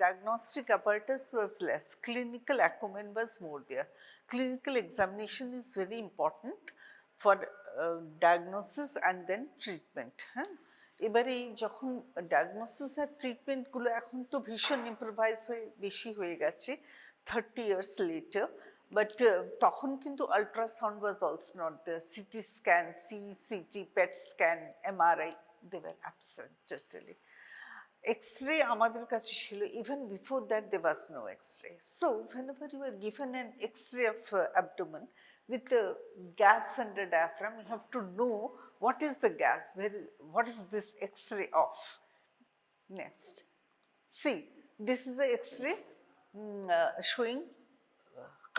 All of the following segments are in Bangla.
diagnostic apparatus was less, clinical acumen was more there. Clinical examination is very important for diagnosis and then treatment. হ্যাঁ, এবারে যখন ডায়াগনোসিস আর ট্রিটমেন্টগুলো এখন তো ভীষণ ইম্প্রোভাইজ হয়ে বেশি হয়ে গেছে 30 years later, বাট তখন কিন্তু ultrasound was also not there, CT scan, CT, PET scan, MRI, they were absent totally. X-ray আমাদের কাছে ছিল, even before that there was no X-ray. So whenever you are given an X-ray of abdomen with the gas under diaphragm, you have to know what is the gas, what is this X-ray of. Next, see, this is the X-ray showing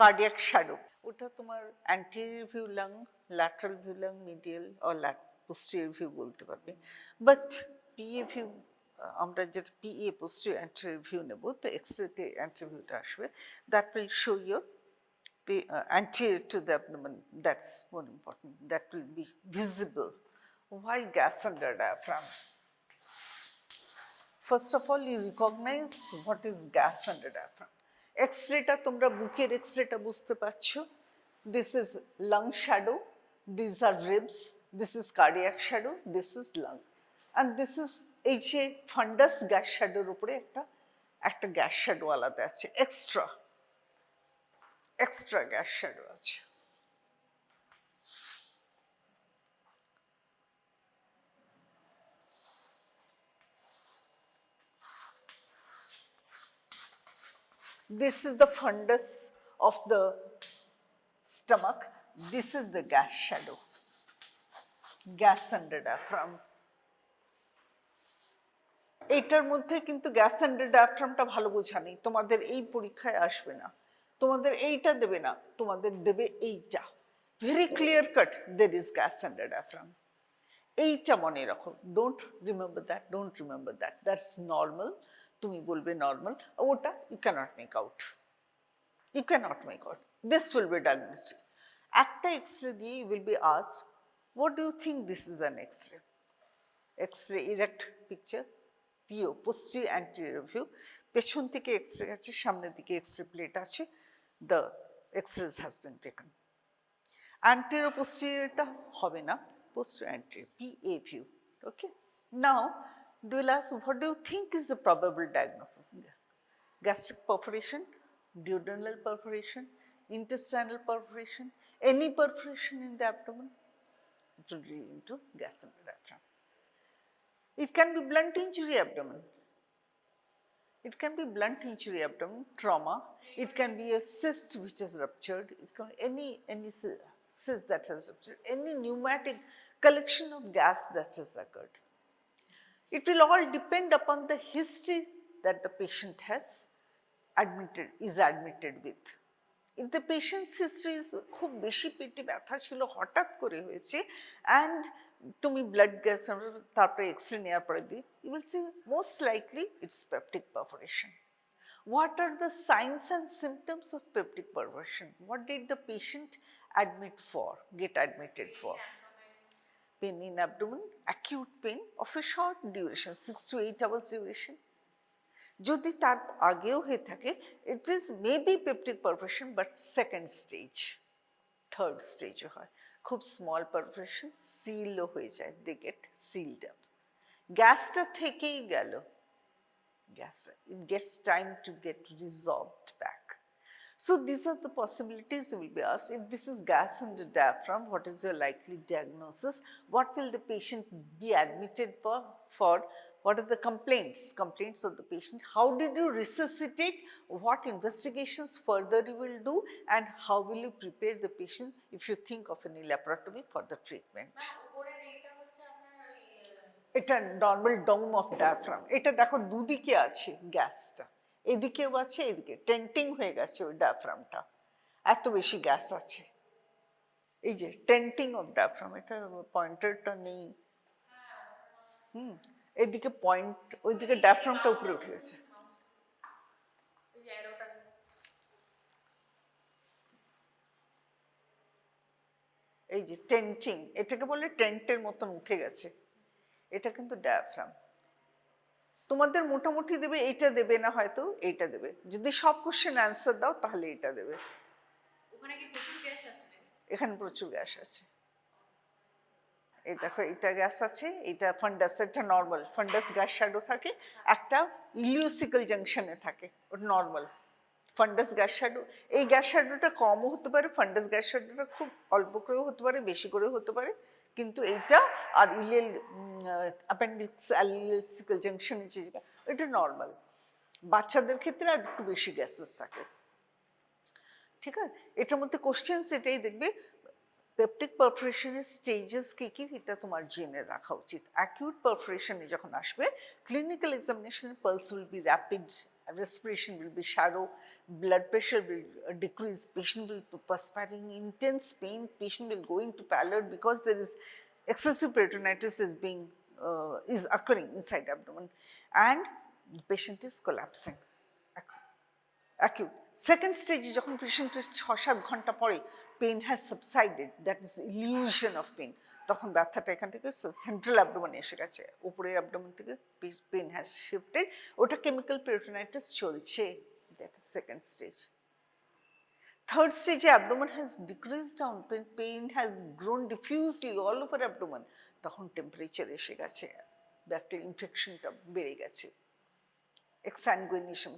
cardiac shadow. ওটা তোমার anterior view lung, lateral view lung, medial or posterior view বলতে পারবে, but PA view আমরা যেটা PA posterior anterior view নেব, তো X-ray তে anterior viewটা আসবে, that will show your anterior to the abdomen. That's more important, that will be visible. Why gas under diaphragm? First of all, you recognize what is gas under diaphragm. X-ray টা তোমরা বুকের X-ray টা বুঝতে পারছো, this is lung shadow, these are ribs, this is cardiac shadow, this is lung, and this is এই যে ফান্ডাস গ্যাস শ্যাডোর উপরে একটা গ্যাস শ্যাডো আলাদা আছে, এক্সট্রা গ্যাস শ্যাডো আছে। This is the fundus of the stomach, this is the gas shadow, gas under diaphragm. এইটার মধ্যে কিন্তু গ্যাস আন্ডার ডায়াফ্রামটা ভালো বোঝা নেই, তোমাদের এই পরীক্ষায় আসবে না, তোমাদের এইটা দেবে না, তোমাদের দেবে এইটা, very clear cut there is gas under diaphragm. এইটা মনে রাখো, don't remember that, that's normal, তুমি বলবে নর্মাল, ওটা you cannot make out, this will be diagnostic. একটা এক্সরে দিয়ে you will be asked, what do you think this is an X-ray? X-ray erect picture, PO posterior anterior view, পেছন থেকে এক্সরে আছে, সামনের দিকে এক্সরে প্লেট আছে, the X-rays has been taken. Anterior posteriorটা হবে না, posterior anterior, PA view. Okay, now they will ask, what do you think is the probable diagnosis? Gastric perforation, duodenal perforation, intestinal perforation, any perforation in the abdomen, it will lead into gas under diaphragm. It can be blunt injury abdomen. It can be blunt injury abdomen, trauma. It can be a cyst which has ruptured. It can be any cyst that has ruptured, any pneumatic collection of gas that has occurred. It will all depend upon the history that the patient is admitted with. If the patient's history is খুব বেশি পেটে ব্যথা ছিল, হঠাৎ করে হয়েছে, and তুমি ব্লাড গ্যাস তারপরে এক্সরে নেওয়ার পরে দিই, you will see most likely it's peptic perforation. What are the signs and symptoms of peptic perforation? What did the patient get admitted for? Pain in abdomen, acute pain of a short duration, 6 to 8 hours duration. যদি তার আগেও হয়ে থাকে, it is maybe peptic perforation but second stage, third stage হয়, খুব small perforation, সিলও হয়ে যায়, they get sealed up, গ্যাসটা থেকেই গেল, it gets time to get resolved back. So these are the possibilities you will be asked. If this is gas in the diaphragm, what is your likely diagnosis? What will the patient be admitted for? What are the complaints of the patient? How did you resuscitate? What investigations further you will do? And how will you prepare the patient if you think of any laparotomy for the treatment? এটা নর্মাল ডোম অফ ডায়াফ্রাম, এটা দেখো দুদিকে আছে গ্যাসটা, এদিকেও আছে, এদিকে টেন্টিং হয়ে গেছে ওই ডায়াফ্রামটা, এত বেশি গ্যাস আছে, এই যে টেন্টিং অফ ডায়াফ্রাম, এটা পয়েন্টারটা নেই, এদিকে পয়েন্ট, ওইদিকে ডায়াফ্রামটা উপরে উঠে গেছে, এই যে টেন্টিং, এটাকে বলে টেন্টের মতন উঠে গেছে, এটা কিন্তু ডায়াফ্রাম। তোমাদের মোটামুটি দেবে, এইটা দেবে না, হয়তো এইটা দেবে। যদি সব কোশ্চেন অ্যান্সার দাও তাহলে এটা দেবে। ওখানে কি প্রচুর গ্যাস আছে? এখানে প্রচুর গ্যাস আছে। এই দেখো, এটা গ্যাস আছে, এটা ফান্ডাস, এটা নর্মাল। ফান্ডাস গ্যাস শ্যাডো থাকে, একটা ইলিওসিক্যাল জাংশনে থাকে, ওটা নর্মাল। ফান্ডাস গ্যাস শ্যাডো, এই গ্যাস শ্যাডোটা কমও হতে পারে, ফান্ডাস গ্যাস শ্যাডোটা খুব অল্প করেও হতে পারে, বেশি করেও হতে পারে। কিন্তু এইটা আর ইলিয়াল অ্যাপেন্ডিক্স ইলিওসিক্যাল জাংশনে যে, এটা নর্মাল। বাচ্চাদের ক্ষেত্রে আর একটু বেশি গ্যাসেস থাকে, ঠিক আছে। এটার মধ্যে কোশ্চেন্স এটাই দেখবে, পেপটিক পারফোরেশনের স্টেজেস কী কী, এটা তোমার জেনে রাখা উচিত। অ্যাকিউট পারফোরেশনে যখন আসবে, ক্লিনিক্যাল এক্সামিনেশনে pulse will be rapid, respiration will be shallow, blood pressure will decrease, patient will be perspiring, intense pain, patient will go into pallor because there is excessive peritonitis is occurring inside abdomen, and the patient is collapsing. Acute. Second stage, যখন পেশেন্টের 6-7 ঘন্টা পরে pain has subsided, that is illusion of pain, তখন ব্যথাটা এখান থেকে সেন্ট্রাল অ্যাবডোমেনে এসে গেছে, উপরের অ্যাবডোমেন থেকে পেইন হ্যাজ শিফটেড, ওটা কেমিক্যাল পেরিটোনাইটিস চলছে, that is second stage. Third স্টেজে abdomen has decrease down, pain has grown diffusely all over abdomen, তখন টেম্পারেচার এসে গেছে, ব্যাকটেরিয়াল ইনফেকশনটা বেড়ে গেছে, এক্সানগুইনেশন,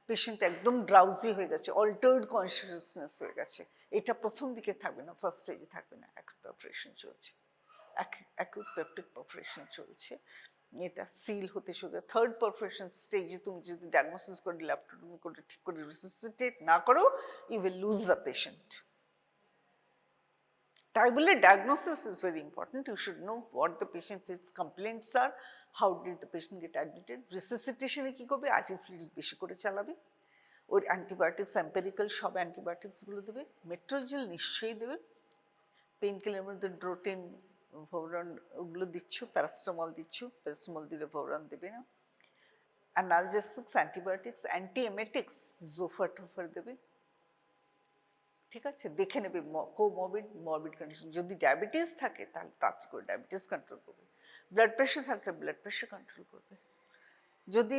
পেশেন্ট একদম ড্রাউজি হয়ে গেছে, অল্টার্ড কনসিয়াসনেস হয়ে গেছে। এটা প্রথম দিকে থাকবে না, ফার্স্ট স্টেজে থাকবে না, অ্যাকিউট পারফোরেশন চলছে, অ্যাকিউট পেপটিক পারফোরেশন চলছে, এটা সিল হতে শুরু করে। থার্ড পারফোরেশন স্টেজে তুমি যদি ডায়াগনোসিস করে, ল্যাপ্টোটমি করে, ঠিক করে রিসাসিটেট না করো, you will lose the patient. তাই বলে diagnosis is very important. You should know what the patient's complaints are, how did the patient get admitted, resuscitation কি করবে, IV fluids বেশি করে চালাবে, ওর অ্যান্টিবায়োটিক্স এম্পেরিক্যাল সব অ্যান্টিবায়োটিক্সগুলো দেবে, মেট্রোজেল নিশ্চয়ই দেবে, পেইন কিলারের মধ্যে ড্রোটেন, ভোরন ওগুলো দিচ্ছ, প্যারাসিটামল দিচ্ছ, প্যারাসিটামল দিলে ভোরন দেবে না, অ্যানালজেসিক্স, অ্যান্টিবায়োটিক্স, অ্যান্টিএমেটিক্স, জোফার টোফার দেবে, ঠিক আছে। দেখে নেবে মরবিড কন্ডিশন, যদি ডায়াবেটিস থাকে তাহলে তাড়াতাড়ি করে ডায়াবেটিস কন্ট্রোল করবে, ব্লাড প্রেশার থাকলে ব্লাড প্রেশার কন্ট্রোল করবে, যদি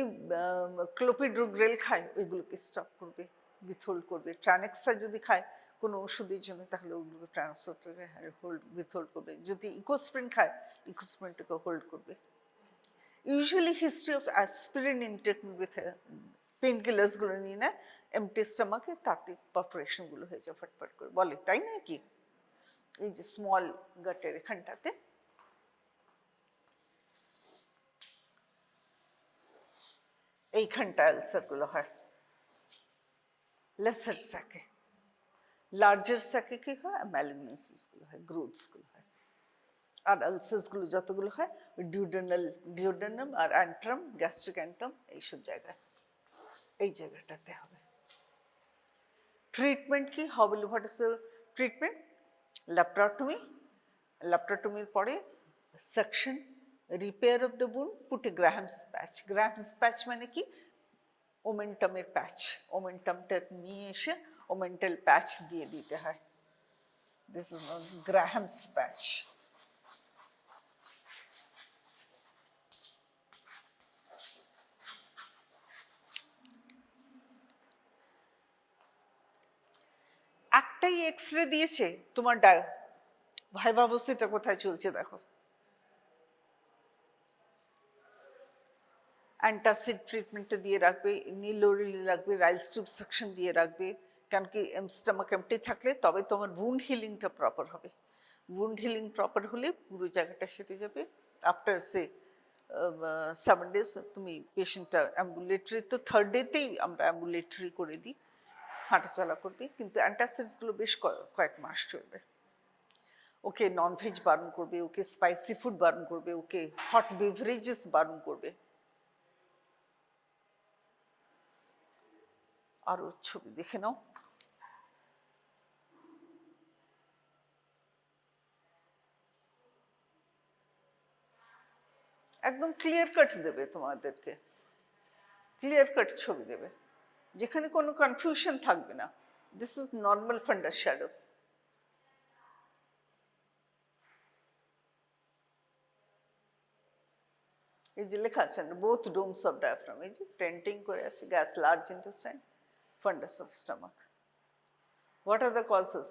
ক্লোপিডোগ্রেল খায় ওইগুলোকে স্টপ করবে, উইথহোল্ড করবে, ট্রানেক্সা যদি খায় কোনো ওষুধের জন্য তাহলে ওগুলোকে ট্রান্সফারটাকে উইথহোল্ড করবে, যদি ইকোস্প্রিন খায় ইকোস্প্রিনটাকে হোল্ড করবে। Usually history of aspirin intake with pain কিলার্সগুলো নিয়ে নেয় এমটি স্টমাকে, তাতে পারফোরেশনগুলো হয়ে যায় ফটফট করে, বলে তাই না কি? এই যে স্মল গাটের এখানটাতে এইখানটা আলসারগুলো হয়, লেসার স্যাকে। লার্জার স্যাকে কি হয়, ম্যালিগনেন্সিসগুলো হয়, গ্রোথসগুলো হয়। আর আলসার্সগুলো যতগুলো হয় ডিওডেনাম আর অ্যান্ট্রাম, গ্যাস্ট্রিক অ্যান্ট্রাম, এইসব জায়গায়, এই জায়গাটাতে হবে। ট্রিটমেন্ট কি হবে, what is the treatment? Laparotomy, ল্যাপ্রোটমির পরে section, repair of the wound, put a Graham's patch. Graham's patch মানে কি, ওমেন্টামের প্যাচ, ওমেন্টামটা নিয়ে এসে ওমেন্টাল প্যাচ দিয়ে দিতে হয়, দিস ইজ নট গ্রাহামস প্যাচ। একটাই এক্সরে দিয়েছে, তোমার ভাইভাবসিটা কোথায় চলছে দেখো, অ্যান্টাসিড ট্রিটমেন্টটা দিয়ে রাখবে, নিলোরিল রাখবে, রাইলস টিউব সেকশন দিয়ে রাখবে, কারণ কি স্টমাক এমটি থাকলে তবে তোমার উন্ড হিলিংটা প্রপার হবে। উন্ড হিলিং প্রপার হলে পুরো জায়গাটা সেটে যাবে। আফটার সে 7 days তুমি পেশেন্টটা অ্যাম্বুলেটরি, তো থার্ড ডেতেই আমরা অ্যাম্বুলেটরি করে দিই, হাঁটাচলা করবে, কিন্তু অ্যান্টাসিডসগুলো বেশ কয়েক মাস চলবে। ওকে ননভেজ বারণ করবে, ওকে স্পাইসি ফুড বারণ করবে, ওকে হট বেভারেজেস বারণ করবে। আরো ছবি দেখে নাও, একদম ক্লিয়ার কাট দেবে তোমাদেরকে, ক্লিয়ার কাট ছবি দেবে, যেখানে কোনো কনফিউশন থাকবে না। This is normal ফান্ডাস shadow. এই যে লেখা আছে বোথ ডোমস অফ ডায়াফ্রাম, এই যে টেন্টিং করে আছে, gas large intestine, ফান্ডাস of stomach. What are the causes?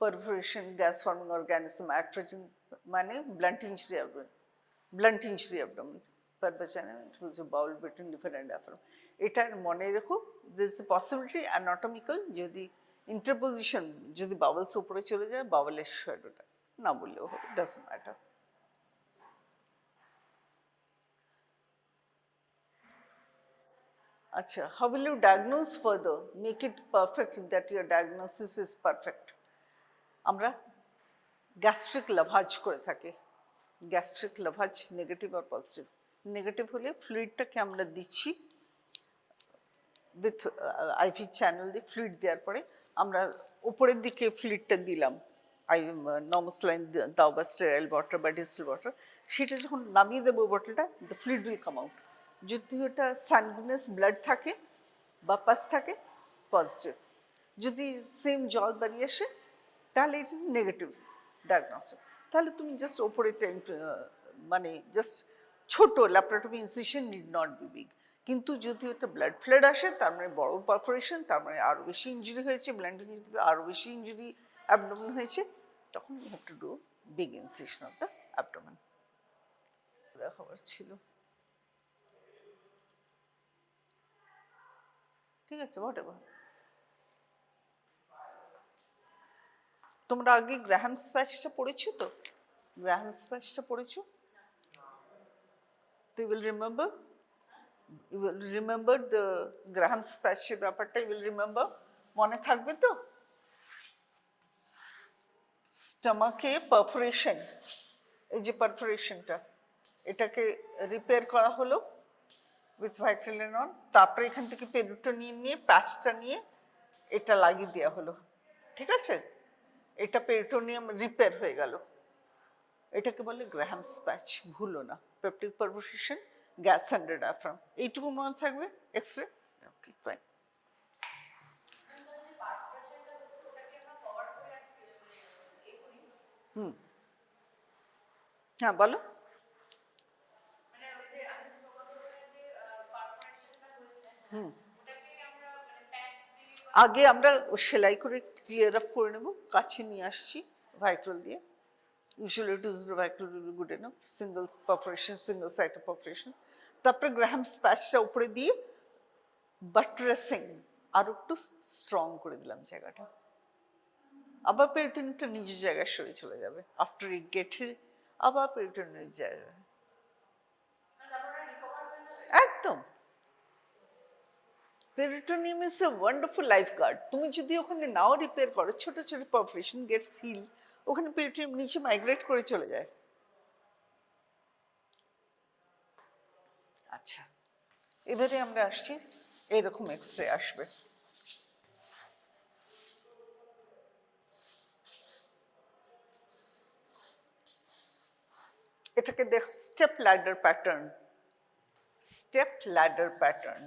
Perforation, gas forming organism, atropine, মানে blunt injury abdomen. Blunt injury abdomen. Per vagina, it was a bowel between liver and diaphragm. এটা মনে রেখো, there is a possibility anatomical, যদি interposition, যদি bowels উপরে চলে যায়, bowel-এর shadowটা না বললেও হবে, doesn't matter. আচ্ছা, how will you diagnose further? Make it perfect that your diagnosis is perfect. আমরা গ্যাস্ট্রিক লাভাজ করে থাকি। গ্যাস্ট্রিক লাভাজ নেগেটিভ আর পজিটিভ। নেগেটিভ হলে ফ্লুইডটাকে আমরা দিচ্ছি উইথ আইভি চ্যানেল দিয়ে, ফ্লুইড দেওয়ার পরে আমরা উপরের দিকে ফ্লুইডটা দিলাম, নর্মোস্লাইন দাও বা স্টেরাইল ওয়াটার বা ডিস্টিল ওয়াটার, সেটা যখন নামিয়ে দেবো বটলটা, the fluid will come out. যদি ওটা সানগুইনাস ব্লাড থাকে বা পাস থাকে, পজিটিভ। যদি সেম জল বেরিয়ে আসে, তাহলে ইট ইজ নেগেটিভ ডায়াগনস্টিক। তাহলে তুমি জাস্ট ওপরে মানে জাস্ট ছোট laparotomy incision need not be big. কিন্তু যদি ওটা ব্লাড ফ্লাড আসে, তার মানে বড় পারফোরেশন, তার মানে আরও বেশি ইঞ্জুরি হয়েছে, ব্লাড ইঞ্জুরিতে আরও বেশি ইঞ্জুরি অ্যাবডোমেন হয়েছে, তখন you have to do big incision of the abdomen. খবর ছিল, ঠিক আছে, হোয়াট এভার। তোমরা আগে গ্রাহামস প্যাচটা পড়েছো তো? গ্রাহামস প্যাচটা পড়েছো? তো you will remember, you will remember the Graham's প্যাচের ব্যাপারটা, ইউ উইল রিমেম্বার, মনে থাকবে তো? স্টমাকে পারফোরেশন, এই যে পারফোরেশনটা, এটাকে রিপেয়ার করা হলো উইথ ভাইট্রিলিনন, তারপরে এখান থেকে পেরিটোনিয়াম নিয়ে প্যাচটা নিয়ে এটা লাগিয়ে দেওয়া হলো, ঠিক আছে? এটা পেরিটোনিয়াম রিপেয়ার হয়ে গেল, এটাকে বলে গ্রাহামস প্যাচ, ভুলো না। Peptic perforation, gas under diaphragm, এইটুকু মনে থাকবে। X-ray, okay fine. হ্যাঁ বলো। আগে আমরা সেলাই করে ক্লিয়ার আপ করে নেব, কাছে নিয়ে আসছি ভাইট্রল দিয়ে। Usually it is Vicryl will be good enough, single perforation, single site of perforation. তারপরে গ্রাহামস প্যাচটা উপরে দিয়ে বাট্রেসিং আর একটু স্ট্রং করে দিলাম জায়গাটা, আবার পেরিটোনিয়ামটা নিজের জায়গায় সরে চলে যাবে। আফটার ইট গেটে আবার পেরিটোনিয়ামের জায়গায়, একদম। Peritoneum is a wonderful lifeguard. তুমি যদি ওখানে নাও রিপেয়ার করো, ছোট ছোট পারফোরেশন গেটস হিল, ওখানে পেরিটোনিয়াম নিচে মাইগ্রেট করে চলে যায়। আচ্ছা, এবারে আমরা আসছি, এরকম এক্সরে আসবে। এটাকে দেখো step ladder pattern, step ladder pattern.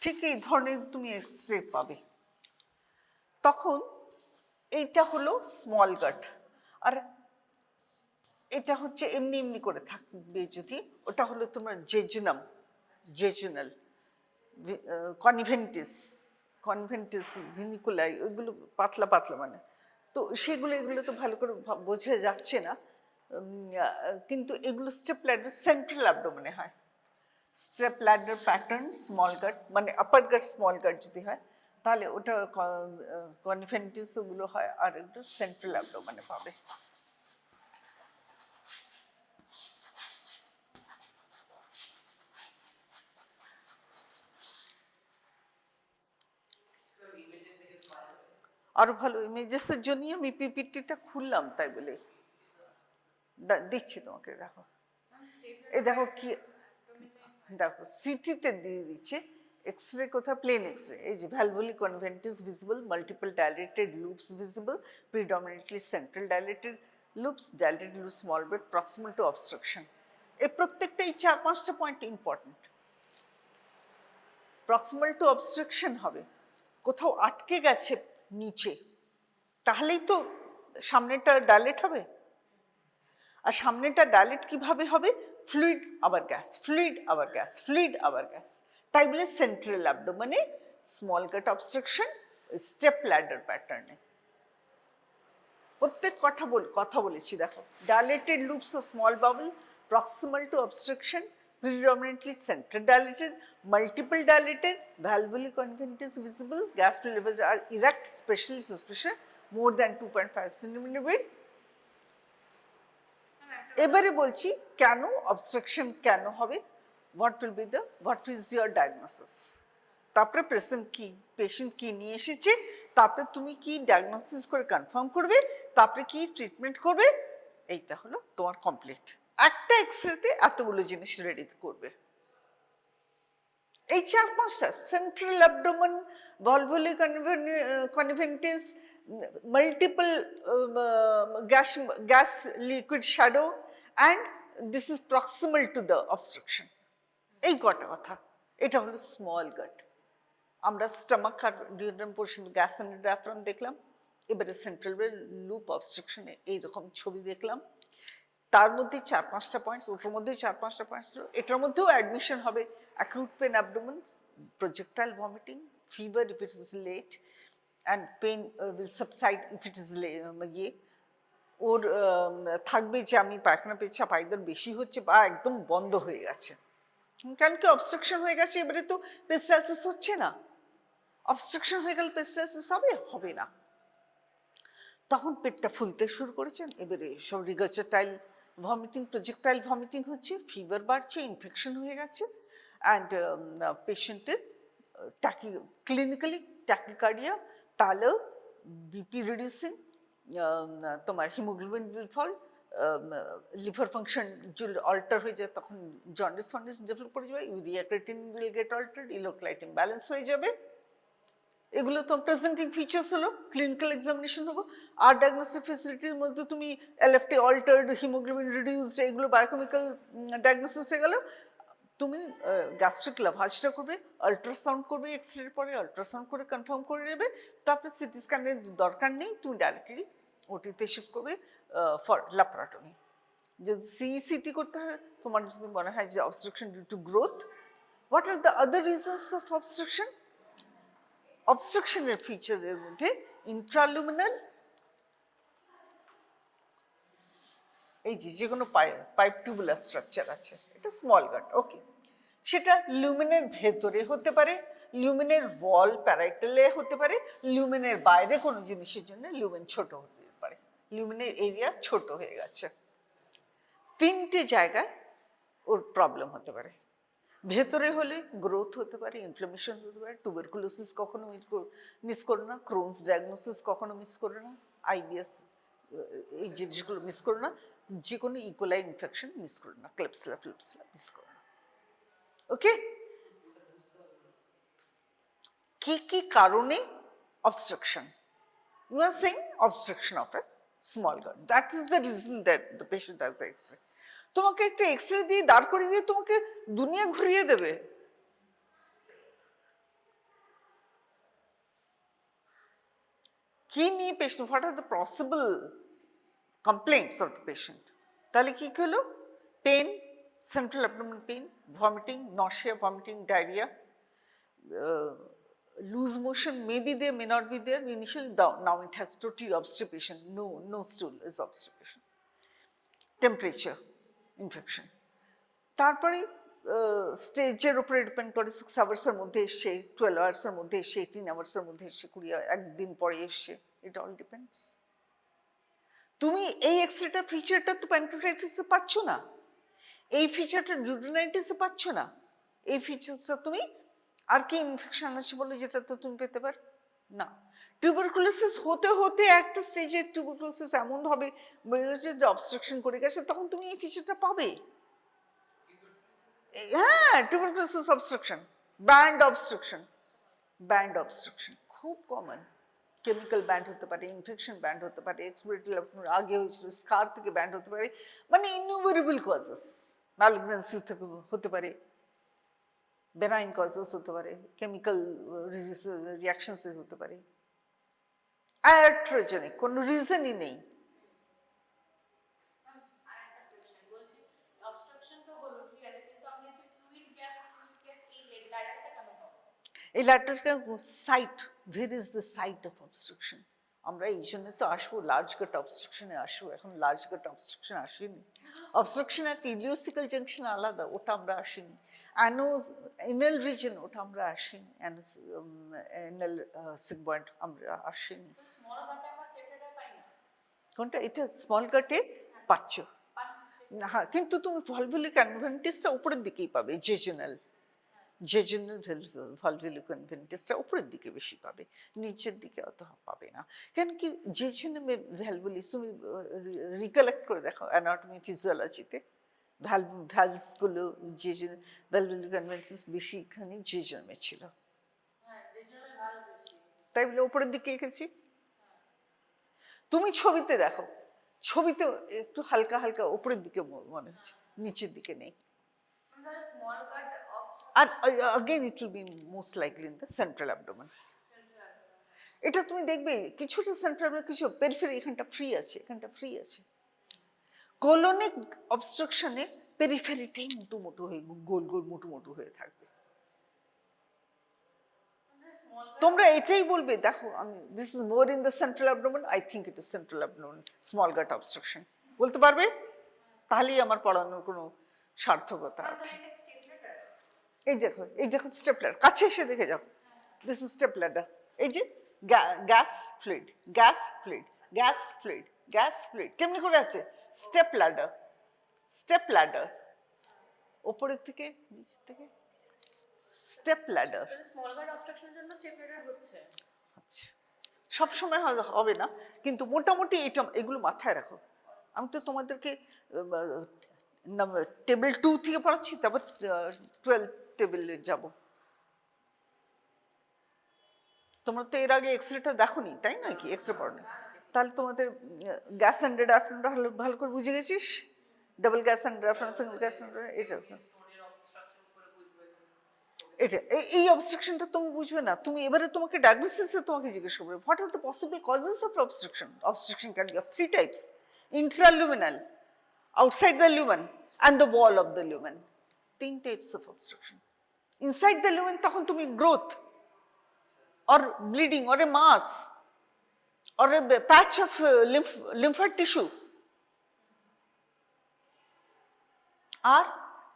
ঠিক এই ধরনের তুমি এক্সরে পাবে। তখন এইটা হলো স্মল গাট, আর এটা হচ্ছে এমনি এমনি করে থাকবে যদি, ওটা হলো তোমার জেজুনাম, জেজুনাল, কনভেন্টিস, কনভেন্টিস, ভিনিকুলাই, ওইগুলো পাতলা পাতলা মানে। তো সেগুলো, এগুলো তো ভালো করে বোঝা যাচ্ছে না, কিন্তু এগুলো স্টেপ ল্যাডার সেন্ট্রাল অ্যাবডোমেনে হয়। স্টেপ ল্যাডার প্যাটার্ন স্মল গাট, মানে আপার গাট স্মল গাট যদি হয়, তাহলে ওটা কনভেন্টিস ওগুলো হয়, আর একটু সেন্ট্রাল অ্যাবডোমেনে পাবে। আরো ভালো ইমেজেসের জন্যই আমি পিপিটিটা খুললাম, তাই বলে দিচ্ছি তোমাকে। দেখো, এই দেখো কি, দেখো সিটিতে দিয়ে দিচ্ছে এক্সরে কোথায়, প্লেন এক্সরে, এই যে valvulae conniventes visible, multiple dilated loops visible, predominantly central dilated loops, dilated loop small bed, proximal to obstruction. এই প্রত্যেকটা এই 4-5টা point important. Proximal to obstruction হবে কোথাও আটকে গেছে নিচে, তাহলেই তো সামনেটা ডাইলেট হবে। আর সামনেটা ডাইলেট কিভাবে হবে? ফ্লুইড আবার গ্যাস, ফ্লুইড আবার গ্যাস, ফ্লুইড আবার গ্যাস। তাই বলে সেন্ট্রাল অ্যাবডোমেনে স্মল গাট অবস্ট্রাকশন স্টেপ ল্যাডার প্যাটার্নে। প্রত্যেক কথা বলেছি দেখো। Dilated loops of small bowel proximal to obstruction, predominantly central dilated, multiple dilated, valvular conventious visible, gastric levels are erect, especially suspicion, more than 2.5 centimeter width. এবারে বলছি কেন অবস্ট্রাকশন কেন হবে, what is your diagnosis, তারপরে পেশেন্ট কি নিয়ে এসেছে, তারপরে তুমি কি ডায়াগনোসিস করে কনফার্ম করবে, তারপরে কি ট্রিটমেন্ট করবে, এইটা হলো তোমার কমপ্লিট। একটা এক্সরেতে এতগুলো জিনিস রেডি করবে। এই 4-5টা central abdomen, valvulae conniventes, multiple gas liquid shadow and this is proximal to the obstruction. এই কটা কথা, এটা হলো স্মল গাট। আমরা স্টমাক আর duodenum portion gas and diaphragm দেখলাম, এবারে সেন্ট্রাল লুপ অবস্ট্রাকশনে এইরকম ছবি দেখলাম। তার মধ্যে 4-5টা পয়েন্টস, ওটার মধ্যেও 4-5টা পয়েন্টস ছিল। এটার মধ্যেও অ্যাডমিশন হবে acute pain abdomen, projectile vomiting, fever if it is late and pain will subside if it is or থাকবে যে আমি পায়খানা পেচ্ছাপ আইদার বেশি হচ্ছে বা একদম বন্ধ হয়ে গেছে। কারণ কি অবস্ট্রাকশন হয়ে গেছে, এবারে তো পেরিস্টালসিস হচ্ছে না। অবস্ট্রাকশন হয়ে গেল পেরিস্টালসিস হবে না। তখন পেটটা ফুলতে শুরু করেছেন, এবারে সব রিগার্সেটাইল ভমিটিং, প্রজেক্টাইল ভমিটিং হচ্ছে, ফিভার বাড়ছে, ইনফেকশন হয়ে গেছে, অ্যান্ড পেশেন্টের ক্লিনিক্যালি ট্যাকিকার্ডিয়া, তাহলেও বিপি রিডিউসিং, তোমার haemoglobin will fall, liver function যদি অল্টার হয়ে যায় তখন জন্ডিস ডেভেলপ করে যাবে, urea creatinine will get altered, electrolyte imbalance হয়ে যাবে। এগুলো তো প্রেজেন্টিং ফিচার্স হলো, ক্লিনিক্যাল এক্সামিনেশন হবো। আর ডায়াগনস্টিক ফেসিলিটির মধ্যে তুমি এলএফটি অল্টার্ড, হিমোগ্লোবিন রিডিউসড, এগুলো বায়োকেমিক্যাল ডায়াগনোসিস হয়ে গেল। তুমি গ্যাস্ট্রিক লাভাজটা করবে, আল্ট্রাসাউন্ড করবে, এক্সরের পরে আল্ট্রাসাউন্ড করে কনফার্ম করে নেবে, তারপরে সিটি স্ক্যানের দরকার নেই, তুমি ডাইরেক্টলি ওটিতে শিফট করবে ফর ল্যাপারোটমি। যদি সিইসিটি করতে হয়, তোমার যদি মনে হয় যে obstruction due to growth, what are the other reasons of obstruction? অবস্ট্রাকশনের ফিচারের মধ্যে ইন্ট্রালুমিনাল, এই যে কোনো পাইপ টিউবুলার স্ট্রাকচার আছে, এটা স্মল গাট, ওকে, সেটা লিউমেনের ভেতরে হতে পারে, লিউমেনের ওয়াল প্যারাইটালে হতে পারে, লিউমেনের বাইরে কোনো জিনিসের জন্য লিউমেন ছোট হতে পারে, লিউমেনের এরিয়া ছোট হয়ে গেছে। 3টে জায়গায় ওর প্রবলেম হতে পারে। ভেতরে হলে গ্রোথ হতে পারে, ইনফ্লামেশন হতে পারে, টুবারকুলোসিস কখনো মিস করো না, ক্রোনস ডায়াগনোসিস কখনো মিস করো না, আইবিএস এই জিনিসগুলো মিস করো না, যে কোনো ইকোলাই ইনফেকশন মিস করো না, ক্লেপসিলা মিস করো না। ওকে, কি কারণে obstruction? You are saying obstruction of a small gut, that is the reason that the patient has X-ray. তোমাকে একটা এক্সরে দিয়ে দাঁড় করিয়ে দিয়ে তোমাকে দুনিয়া ঘুরিয়ে দেবে। কি নিয়ে patient, what are the possible complaints of the patient? তাহলে কি হলো? Pain, central abdominal pain, vomiting, nausea, vomiting, diarrhoea, loose motion may be there, may not be there initially, now it has totally obstipation, no stool is obstipation, temperature, infection, তারপরে স্টেজের উপরে ডিপেন্ড করে, 6 আওয়ার্সের মধ্যে এসছে, 12 আওয়ার্সের মধ্যে এসছে, 18 আওয়ার্সের মধ্যে এসছে, 20 একদিন পরে এসছে, ইট অল ডিপেন্ডস। তুমি এই এক্সরেটা ফিচারটা তো প্যানক্রিয়াটাইটিসে পাচ্ছ না, এই ফিচারটা ডিউডেনাইটিসে পাচ্ছ না, এই ফিচারসটা তুমি আর কি ইনফেকশন আছে বলে যেটা তো তুমি পেতে পারো না। টিউবারকুলোসিস হতে হতে একটা স্টেজে টিউবারকুলোসিস এমনভাবে যে অবস্ট্রাকশন করে গেছে, তখন তুমি এই ফিচারটা পাবে। হ্যাঁ, টিউবারকুলোসিস অবস্ট্রাকশন, ব্যান্ড অবস্ট্রাকশন খুব কমন। কেমিক্যাল ব্যান্ড হতে পারে, ইনফেকশন ব্যান্ড হতে পারে, এক্সপিরেটরি আগে হয়েছিল স্কার থেকে ব্যান্ড হতে পারে, মানে ইননিউমারেবল কজেস, ম্যালিগন্যান্সি থেকে হতে পারে, বেনাইন কজেস হতে পারে, কেমিক্যাল রিয়াকশনস হতে পারে, অ্যায়ারট্রোজেনিক, কোনো রিজনই নেই। আর একটা কোয়েশ্চেন বলছি, অবস্ট্রাকশন তো হলো ঠিক আছে, কিন্তু আপনি যে ফ্লুইড গ্যাস এই ল্যাডারটা কেন হবে? এই ল্যাটারটা site, where is the site of obstruction. আমরা এই জন্য তো আসবো, লার্জ গট অবস্ট্রাকশনে আসবো, এখন লার্জ গট অবস্ট্রাকশন আসেনি। অবস্ট্রাকশন অ্যাট ইলিওসিক্যাল জাংশন আলাদা, ওটা আমরা আসিনি। এনাল রিজন ওটা আমরা আসিনি, এনাল সিগময়েড আমরা আসিনি। তো স্মল গাটে আমরা সেপারেটর পাই না, কোনটা? এটা স্মল গাটে পাচ্ছ, পাচ্ছি হ্যাঁ, কিন্তু তুমি ভলভুলিক কনভেন্টিসটা উপরের দিকেই পাবে, জেজুনাল ভলভুলিক কনভেন্টিসটা উপরের দিকে বেশি পাবে, নিচের দিকে অত পাবে না। কেন কি জেজুনাল ভ্যালভুলিস তুমি রিকালেক্ট করে দেখো অ্যানাটমি ফিজিওলজিতে, ভ্যালভসগুলো জেজুনাল ভ্যালভুলিক কনভেন্টিস বেশি এখানে জেজুনামে ছিল, হ্যাঁ রিজনাল ভালো বেশি। তাই বলে উপরের দিকে এঁকেছি। তুমি ছবিতে দেখো, ছবিতে একটু হালকা হালকা উপরের দিকে মনে হচ্ছে, নিচের দিকে নেই। তাহলে স্মল গাট আর again it will be most likely in the central abdomen. এটা তুমি দেখবে কিছুটা সেন্ট্রাল, কিছু পেরিফেরি, এখানটা ফ্রি আছে, এখানটা ফ্রি আছে। কোলোনিক অবস্ট্রাকশনে পেরিফেরিটাই মোটু মোটু হয়ে, গোল গোল মোটু মোটু হয়ে থাকবে। স্মল তোমরা এটাই বলবে, দেখো আমি this is more in the central abdomen, I think it is central abdomen small gut obstruction, বলতে পারবে? তাহলেই আমার পড়ানোর কোনো সার্থকতা আছে। এই দেখো, এই দেখো স্টেপ ল্যাডার, কাছে এসে দেখে যাও, দিস ইজ স্টেপ ল্যাডার। এই যে gas fluid, gas fluid, gas fluid, gas fluid কেমনি করে আছে? স্টেপ ল্যাডার, স্টেপ ল্যাডার, ওপরের থেকে নিচ থেকে স্টেপ ল্যাডার। স্মল গাট অবস্ট্রাকশনের জন্য সেপারেটর হচ্ছে। আচ্ছা, সবসময় হবে না, কিন্তু মোটামুটি এটা, এগুলো মাথায় রাখো। আমি তো তোমাদেরকে টেবিল 2 থেকে পড়াচ্ছি, তারপর 12 টেবিলে যাব। তোমরা তো এর আগে এক্সরেটা দেখোনি, তাই না? কি এক্সরে পড়নি? তাহলে তোমাদের গ্যাস অ্যান্ড ডায়াফ্রামটা ভালো করে বুঝে গেছিস? Double gas and diaphragm, single gas and এটা এটা এই অবস্ট্রাকশনটা তুমি বুঝবে না। তুমি এবারে তোমাকে ডায়াগনোসিসে তোমাকে জিজ্ঞেস করবে, what are the possible causes of obstruction? Obstruction can be of 3 types: intraluminal, outside the lumen, and the wall of the lumen. 3 types of obstruction. Inside the lumen তখন তুমি growth or bleeding or a mass or a patch of lymphatic tissue আর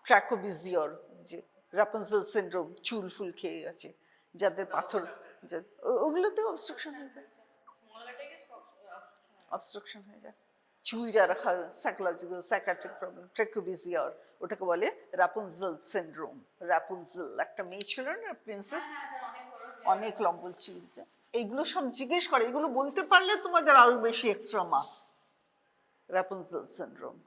ট্র্যাকোবিজিওর, যে রাপুনজেল সিনড্রোম, চুল ফুল খেয়ে আছে যাদের, পাথর, ওগুলোতেও অবস্ট্রাকশন হয়ে যায়, স্মল গাটে অবস্ট্রাকশন হয়ে যায়। চুল যারা সাইকোলজিক্যাল সাইকাট্রিক প্রবলেম, ট্রেকোবিজিওর, ওটাকে বলে রাপুনজেল সিনড্রোম। রাপুনজেল একটা মেয়ে ছিল না, প্রিন্সেস, অনেক লম্বল চুল, এইগুলো সব জিজ্ঞেস করে, এগুলো বলতে পারলে তোমাদের আরো বেশি এক্সট্রা মার্কস। Rapunzel syndrome.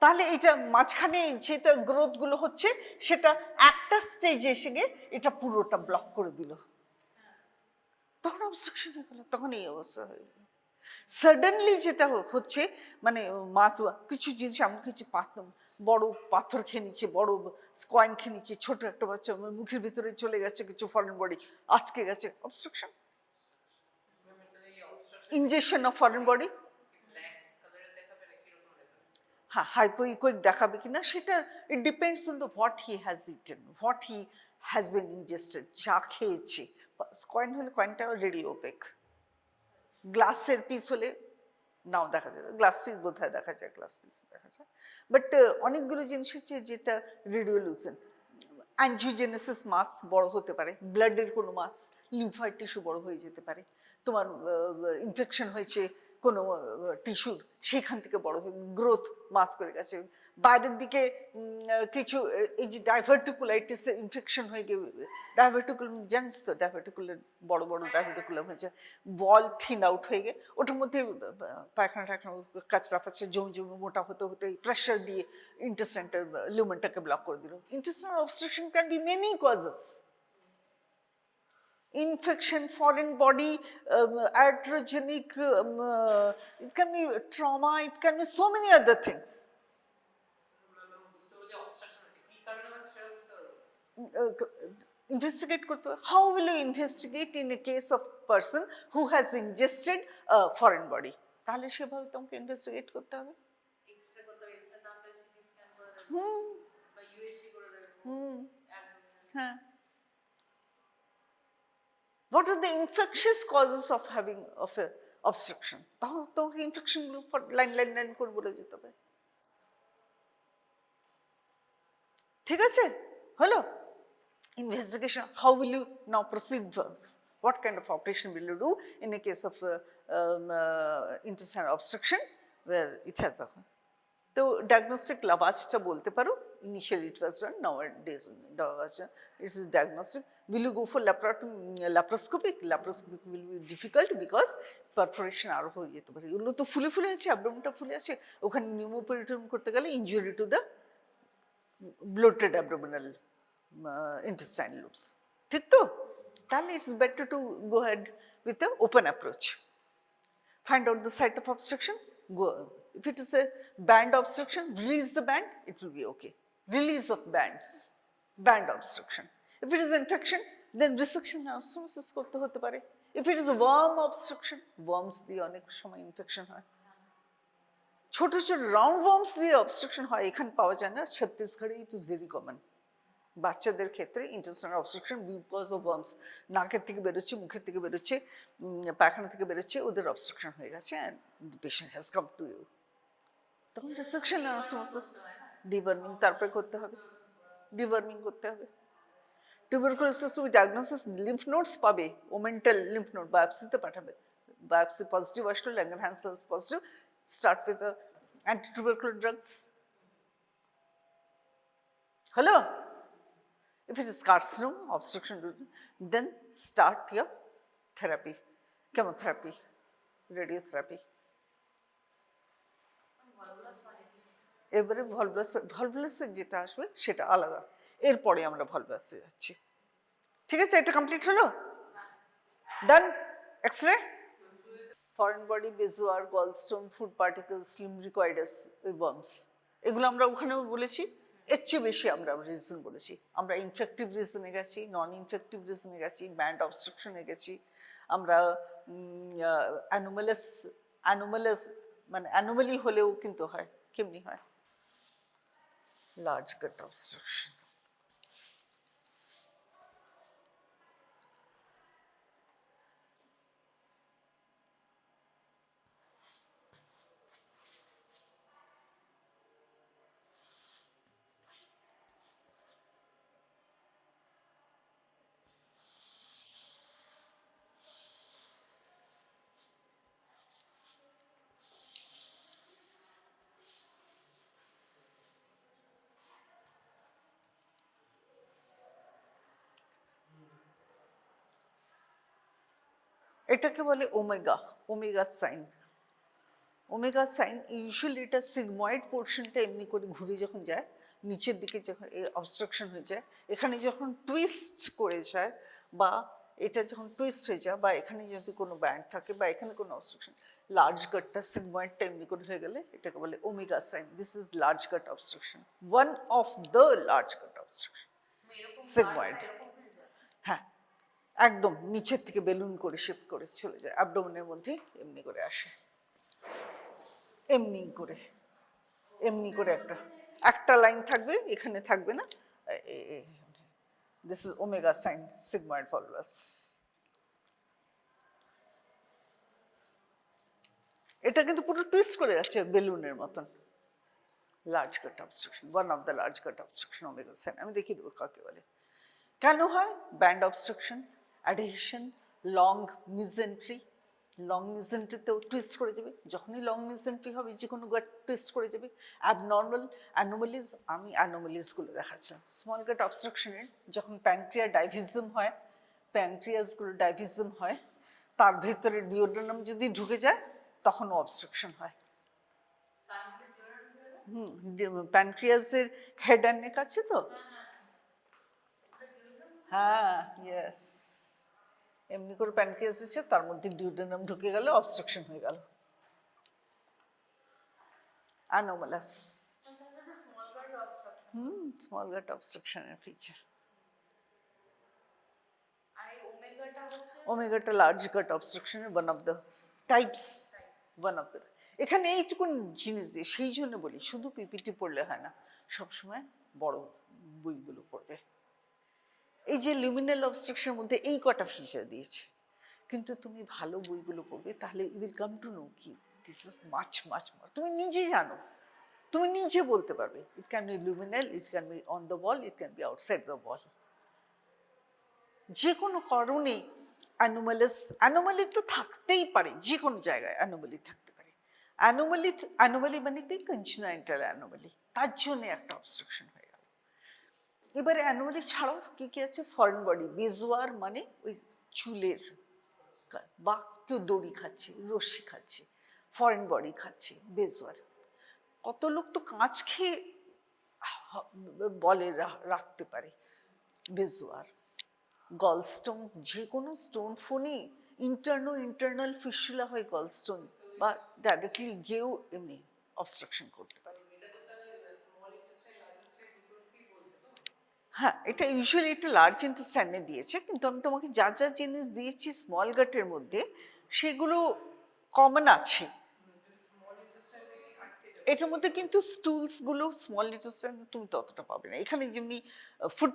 তাহলে এইটা মাঝখানে যেটা গ্রোথ গুলো হচ্ছে, সেটা একটা স্টেজে এসে গিয়ে এটা পুরোটা ব্লক করে দিল, তখন অবস্ট্রাকশন হয়ে গেল, তখন এই অবস্থা হয়ে গেল। সাডেনলি যেটা হচ্ছে, মানে মাস, কিছু জিনিস এমন কিছু বড় পাথর খেয়ে নিচ্ছে, বড় স্কোয়াইন খেয়ে নিচ্ছে, ছোট একটা বাচ্চা মুখের ভিতরে চলে গেছে, কিছু ফরেন বডি আটকে গেছে, obstruction. Injection of foreign body, হ্যাঁ, হাইপোইকোইক দেখাবে কিনা সেটা it depends on the what he has eaten, what he has been ingested, যা খেয়েছে। কয়েন হলে কয়েনটা রেডি ওপেক, গ্লাসের পিস হলে নাও দেখা যাবে, গ্লাস পিস বোধহয় দেখা যায়, গ্লাস পিস দেখা যায়, বাট অনেকগুলো জিনিস হচ্ছে যেটা রেডিওলুসেন। অ্যাঞ্জিওজেনেসিস মাস বড় হতে পারে, ব্লাডের কোনো মাস, লিম্ফয়েড টিস্যু বড় হয়ে যেতে পারে, তোমার ইনফেকশন হয়েছে কোনো টিস্যুর, সেখান থেকে বড় হয়ে গ্রোথ মাস করে গেছে। বাইরের দিকে কিছু এই যে ডাইভার্টিকুলাইটিস ইনফেকশন হয়ে গিয়ে, ডাইভার্টিকুলাম জানিস তো, ডাইভার্টিকুলার বড় বড় ডাইভার্টিকুলাম হয়েছে, ওয়াল থিন আউট হয়ে গিয়ে ওটার মধ্যে পায়খানা টায়খানা কাঁচরা ফাচরা জমি জমি মোটা হতে হতে প্রেশার দিয়ে ইন্টেস্টাইনটার লুমেনটাকে ব্লক করে দিল। Intestinal obstruction can B many causes: infection, foreign body, iatrogenic, it can be trauma, it can be so many other things. Investigate করতে হবে। How will you investigate in a case of person who has ingested foreign body? তাহলে সেভাবে তোমাকে ইনভেস্টিগেট করতে হবে। এক্সরে করতে হবে, এক্সরে না পেলে সিটি স্ক্যান করে দেখবো বা ইউএসজি করে দেখবো abdomen। হ্যাঁ, what are the infectious causes of having of a obstruction? তাহলে তোমাকে ইনফেকশনগুলো লাইন লাইন লাইন করে বলে যেতে হবে। ঠিক আছে, হলো investigation. How will you now proceed? What kind of operation will you do in a case of intestinal obstruction where it has a, তো ডায়াগনস্টিক লাভাজটা বলতে পারো। Initially it was done, nowadays it is diagnostic. Will you go for laparoscopic? Laparoscopic will be difficult because perforation আরো হয়ে যেতে পারে। এগুলো তো ফুলে ফুলে আছে, অ্যাবডোমেনটা ফুলে আছে, ওখানে নিউমোপেরিটোনিয়াম করতে গেলে injury to the bloated abdominal intestine loops. ঠিক তো? তাহলে it's better to go ahead with the open approach. Find out the site of obstruction, go. If it is a band obstruction, release the band, it will be okay. Release of bands, band obstruction. If it is infection, then resection anastomosis করতে হতে পারে। If it is a worm obstruction, worms দিয়ে অনেক সময় ইনফেকশন হয়। ছোট ছোট রাউন্ড ওয়ার্মস দিয়ে অবস্ট্রাকশন হয়, এখানে পাওয়া যায় না, ছত্তিশগড়ে ইট ইজ ভেরি কমন। বাচ্চাদের ক্ষেত্রে intestinal obstruction because of worms, নাকের থেকে বেরোচ্ছে, মুখের থেকে বেরোচ্ছে, পায়খানা থেকে বেরোচ্ছে, ওদের অবস্ট্রাকশন হয়ে গেছে and the patient has come to you. তখন রিসেকশন অ্যানাস্টোমোসিস, ডিওয়ার্মিং তারপরে করতে হবে, ডিওয়ার্মিং করতে হবে। টিউবারকুলোসিস তুমি ডায়াগনোসিস লিম্ফ নোডস পাবে, ওমেন্টাল লিম্ফ নোড বায়োপসিতে পাঠাবে, বায়োপসি পজিটিভ আসলে Langerhans cells positive, start with the anti-tubercular drugs. Hello? If it is carcinoma, obstruction, then start your therapy, chemotherapy, radiotherapy. এবারে ভলভাসের যেটা আসবে সেটা আলাদা, এরপরে আমরা ভলভাসে যাচ্ছি। ঠিক আছে, এটা কমপ্লিট হলো, done. X-ray, foreign body, bezoar, gallstone, food particles, lumbricoides, worms, এগুলো আমরা ওখানেও বলেছি। এর চেয়ে বেশি আমরা রিজন বলেছি। আমরা ইনফেক্টিভ রিজনে গেছি, নন ইনফেক্টিভ রিজনে গেছি, ব্যান্ড অবস্ট্রাকশনে গেছি, আমরা অ্যানোমালাস মানে অ্যানোমালি হলেও কিন্তু হয়, কেমনি হয়, লার্জ গাট অবস্ট্রাকশন। এটাকে বলে omega, omega sign. Omega sign usually এটা সিগময়েড পোর্শনটা এমনি করে ঘুরে যখন যায় নিচের দিকে, যখন অবস্ট্রাকশন হয়ে যায়, এখানে যখন টুইস্ট করে যায় বা এটা যখন টুইস্ট হয়ে যায় বা এখানে যদি কোনো ব্যান্ড থাকে বা এখানে কোনো অবস্ট্রাকশন, লার্জ গাটটা সিগময়েডটা এমনি করে হয়ে গেলে এটাকে বলে omega sign. This is large gut obstruction, one of the large gut obstruction, sigmoid. হ্যাঁ, একদম নিচের থেকে বেলুন করে শেপ করে চলে যায়, অ্যাবডোমেনের মধ্যে এমনি করে আসে, এমনি করে, এমনি করে একটা একটা লাইন থাকবে, এখানে থাকবে না। This is omega sign, sigmoid volvulus. এটা কিন্তু পুরো টুইস্ট করে যাচ্ছে বেলুনের মতন। Large gut obstruction, one of the large gut obstruction, omega sign. আমি দেখিয়ে দেবো কাকে বলে। কেন হয়? Band obstruction, adhesion, long mesentery. Long মিজেন্ট্রিতেও টুইস্ট করে যাবে, যখনই লং মিজেন্ট্রি হবে যে কোনো গাট টুইস্ট করে যাবে। অ্যাবনর্মাল অ্যানোমালিজ, আমি অ্যানোমালিজগুলো দেখাচ্ছিলাম। স্মল গাট অবস্ট্রাকশনের যখন প্যানক্রিয়া ডাইভিজম হয়, প্যানক্রিয়াসগুলো ডাইভিজম হয়, তার ভেতরে ডিওডেনাম যদি ঢুকে যায় তখনও অবস্ট্রাকশন হয়। প্যানক্রিয়াসের হেড অ্যান্ড নেক আছে তো, হ্যাঁ, ইয়েস, এমনি করে প্যানক্রিয়াস আছে, তার মধ্যে ডিওডেনাম ঢুকে গেল, অবস্ট্রাকশন হয়ে গেল, অ্যানোমালাস। স্মল গাট অবস্ট্রাকশনের ফিচার। ওমেগাটা হচ্ছে ওমেগাটা লার্জ গাট অবস্ট্রাকশনের one of the types, one of the. এখানে এইটুকুন জিনিস দিয়ে সেই জন্য বলি শুধু পিপিটি পড়লে হয় না, সবসময় বড় বইগুলো পড়বে। এই যে লিউমিনাল অবস্ট্রাকশনের মধ্যে এই কটা ফিচার দিয়েছে, কিন্তু তুমি ভালো বইগুলো পড়বে তাহলে you will come to know কি this is much much more. তুমি নিজে জানো, তুমি নিজে বলতে পারবে it can be luminal, it can be on the wall, it can be outside the wall. যে কোনো কারণে অ্যানোমালি তো থাকতেই পারে, যে কোনো জায়গায় অ্যানোমালি থাকতে পারে। অ্যানোমালি মানে কি কনজেনাইটাল অ্যানোমালি, তার জন্য একটা অবস্ট্রাকশন হয়ে গেল। এবারে অ্যানোমালি ছাড়াও কি কি আছে, ফরেন বডি বেজোয়ার মানে ওই চুলের, বা কেউ দড়ি খাচ্ছে, রশ্মি খাচ্ছে, ফরেন বডি খাচ্ছে, বেজোয়ার। কত লোক তো কাঁচ খেয়ে বলে রাখতে পারে বেজোয়ার। গলস্টোন, যে কোনো স্টোন ফোনে ইন্টারনাল ফিস্টুলা হয় গলস্টোন, বা ডাইরেক্টলি গিয়েও এমনি অবস্ট্রাকশন করতে পারে। হ্যাঁ, এটা ইউজুয়ালি এটা লার্জ ইন্টেস্টাইনে দিয়েছে, কিন্তু আমি তোমাকে যা যা জিনিস দিয়েছি স্মল গাটের মধ্যে সেগুলো কমন আছে। এটার মধ্যে কিন্তু স্টুলসগুলো স্মল ইন্টেস্টাইন তুমি ততটা পাবে না। এখানে যেমনি ফুড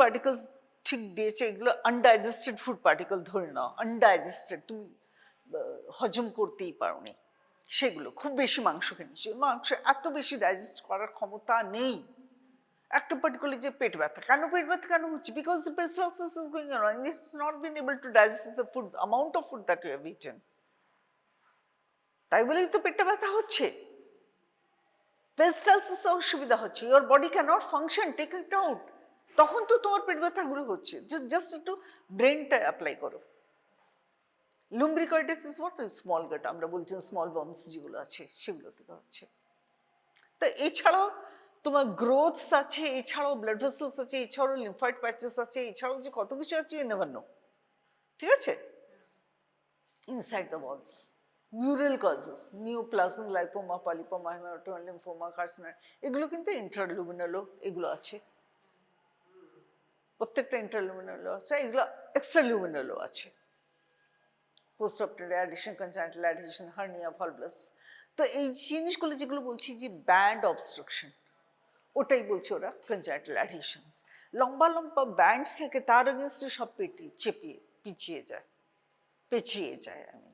পার্টিকলস ঠিক দিয়েছে, এগুলো আনডাইজেস্টেড ফুড পার্টিকল ধরে নাও, আনডাইজেস্টেড, তুমি হজম করতেই পারোনি, সেগুলো খুব বেশি মাংস খেয়েছি, মাংস এত বেশি ডাইজেস্ট করার ক্ষমতা নেই। একটা পার্টিকুলার যে পেট ব্যথা কেন হচ্ছে, because the peristalsis is going around, it's not been able to digest the food, amount of food that you have eaten, তাই বলেই তো পেটটা ব্যথা হচ্ছে। পেরিস্টালসিস অসুবিধা হচ্ছে, your body cannot function, take it out, তখন তো তোমার পেট ব্যথাগুলো হচ্ছে। জাস্ট একটু ব্রেনটা অ্যাপ্লাই করো। লুম্ব্রিকয়েডিস ইজ হোয়াট, স্মল গাট, আমরা বলছি স্মল বমস যেগুলো আছে সেগুলো থেকে হচ্ছে। তো এছাড়াও তোমার গ্রোথস আছে, এছাড়াও ব্লাড ভেসেলস আছে, এছাড়াও লিম্ফয়েড প্যাচেস আছে, এছাড়াও যে কত কিছু আছে ইউ নেভার নো। ঠিক আছে, inside the walls mural causes, neoplasm, lipoma, polypoma, haematoma, lymphoma, carcinoma, এগুলো কিন্তু ইন্ট্রালুমিনালও এগুলো আছে, প্রত্যেকটা ইন্ট্রালুমিনালও আছে, এগুলো এক্সট্রালুমিনালও আছে। Post operatory adhesion, congenital adhesion, hernia, volvulus. তো এই জিনিসগুলো যেগুলো বলছি যে ব্যান্ড অবস্ট্রাকশন, ওটাই বলছে ওরা কনজেনিটাল অ্যাডিশনস। লম্বা লম্বা ব্যান্ডস থাকে, তার এগেনস্টে সব পেঁচিয়ে যায়। আমি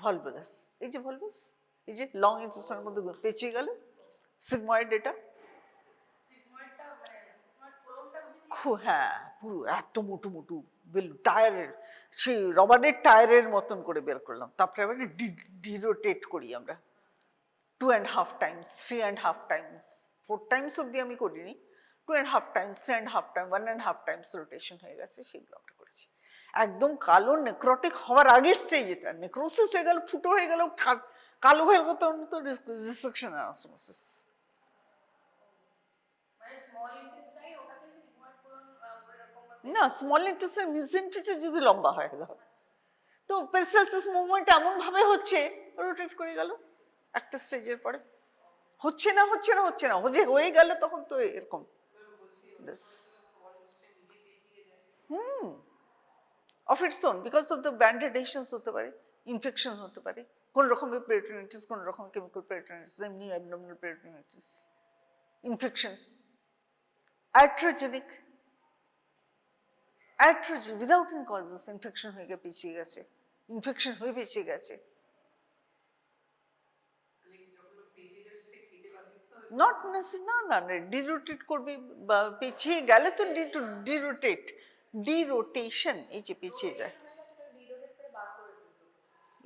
ভলভুলাস, এই যে ভলভাস, এই যে লং ইন্টেস্টাইনের মধ্যে পেঁচিয়ে গেল, সিগময়েড, এটা সিগময়েডটা মানে সিগময়েড কোলনটা উঠেছে। হ্যাঁ, পুরো এত মোটু মোটু টায়ারের, সেই রবারের টায়ারের মতন করে বের করলাম, তারপরে আবার ডিরোটেট করি আমরা 2.5 times, 3.5 times, 4 times অব্দি আমি করিনি, 2.5 times, 3.5 times, 1.5 times রোটেশন হয়ে গেছে, সেগুলো আমরা করেছি। একদম কালো নেক্রোটিক হওয়ার আগের স্টেজ, এটা নেক্রোসিস হয়ে গেল, ফুটো হয়ে গেল, কালো হয়ে গেল, তখন তো রিসেকশন অ্যানাস্টোমোসিস। মানে স্মল ইন্টেস্টাইন ওটাতে সিগময়েড কোলন এরকম ভাবে না, স্মল ইন্টেস্টাইন মিজেন্ট্রিটা যদি লম্বা হয় দাও, তো পেরিস্টালসিস মুভমেন্ট এমন ভাবে হচ্ছে, রোটেট করে গেল একটা স্টেজের পরে, হচ্ছে না হয়ে গেল, তখন তো এরকম of its own, because of the band editions হতে পারে, ইনফেকশন হতে পারে, কোন রকমের পেরিটোনিটিস, কোন রকমের কেমিক্যাল পেরিটোনিটিস, এমনি abnormal peritonitis, infections, arthrogenic, without any causes infection হয়ে গিয়ে পেঁচিয়ে গেছে, ইনফেকশন হয়ে পেঁচিয়ে গেছে। নট না, ডিরোটেট করবে, বা পেঁচিয়ে গেলে তো ডিরোটেশন, এই যে পেঁচিয়ে যায়, হয়ে গেছে, ওটা রিরোটেট করে বার করে দিল।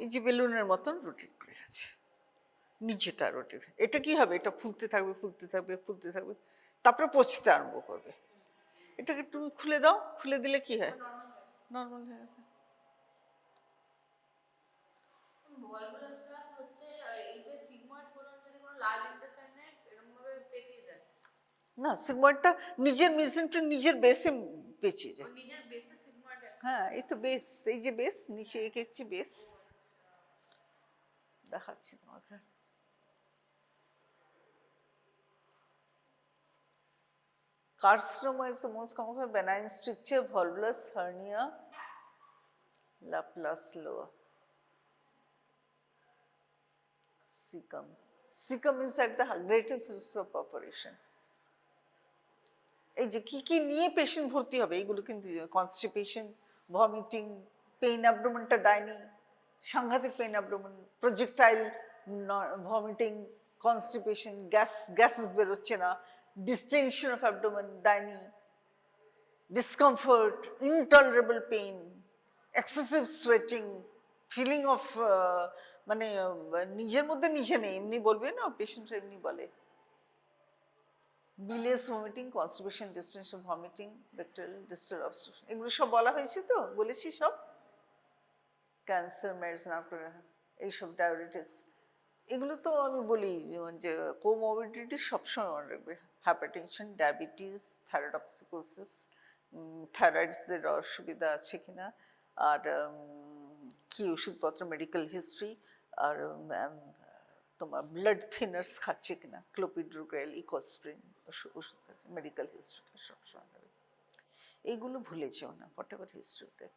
এই যে বেলুনের মতন রোটেট করে গেছে, নিচেটা রোটেট। এটা কি হবে, এটা ফুলতে থাকবে, তারপরে পচতে আরম্ভ করবে। এটাকে তুমি খুলে দাও, খুলে দিলে কি হয়, নর্মাল হয়ে যাবে। ভলভুলাসটা হচ্ছে এই যে সিগময়েড কোলন যদি কোনো লার্জ ইন্টেস্টাইনে এরকম ভাবে পেঁচিয়ে যায়, না, সিগময়েডটা নিজের মিজেন্ট্রি নিজের বেসে পেঁচিয়ে যায়। ওই নিজের বেসে সিগময়েড হ্যাঁ, এই তো বেস, এই যে বেস, নিচে এঁকেছি বেস, দেখাচ্ছি তোমাকে। Carcinoma is the most common benign stricture, volvulus hernia, Laplace lower. Cecum. Cecum is at the greatest risk of operation. এই যে কি নিয়ে পেশেন্ট ভর্তি হবে এইগুলো কিন্তু কনস্টিপেশন, ভমিটিং, পেইন অ্যাবডোমেনটা দেয়নি, সাংঘাতিক pain abdomen, projectile vomiting, constipation, gases বেরোচ্ছে না, ডিস্টেনশন অফ অ্যাবডোমেন দেয়নি, discomfort, intolerable pain, excessive sweating, feeling of মানে নিজের মধ্যে নিজে নেই, এমনি বলবে না পেশেন্টরা এমনি বলে। bilious vomiting, constipation, distension, vomiting, bacterial distal obstruction, এগুলো সব বলা হয়েছে তো, বলেছি সব। ক্যান্সার, মেডিসিন, এইসব ডায়াবেটিক্স, এগুলো তো আমি বলি যে কোমোবিডিটি সবসময় মনে রাখবে। হাইপারটেনশন, ডায়াবেটিস, থাইরয়েডক্সিকোসিস, থাইরয়েডসদের অসুবিধা আছে কিনা, আর কি ওষুধপত্র, মেডিকেল হিস্ট্রি, আর তোমার ব্লাড থিনার্স খাচ্ছে কিনা, ক্লোপিড্রোগ্রেল, ইকোস্প্রিন ওষুধ খাচ্ছে, মেডিকেল হিস্ট্রিটা সবসময় নেবে। এইগুলো ভুলে যেও না, হোয়াট এভার হিস্ট্রিটা।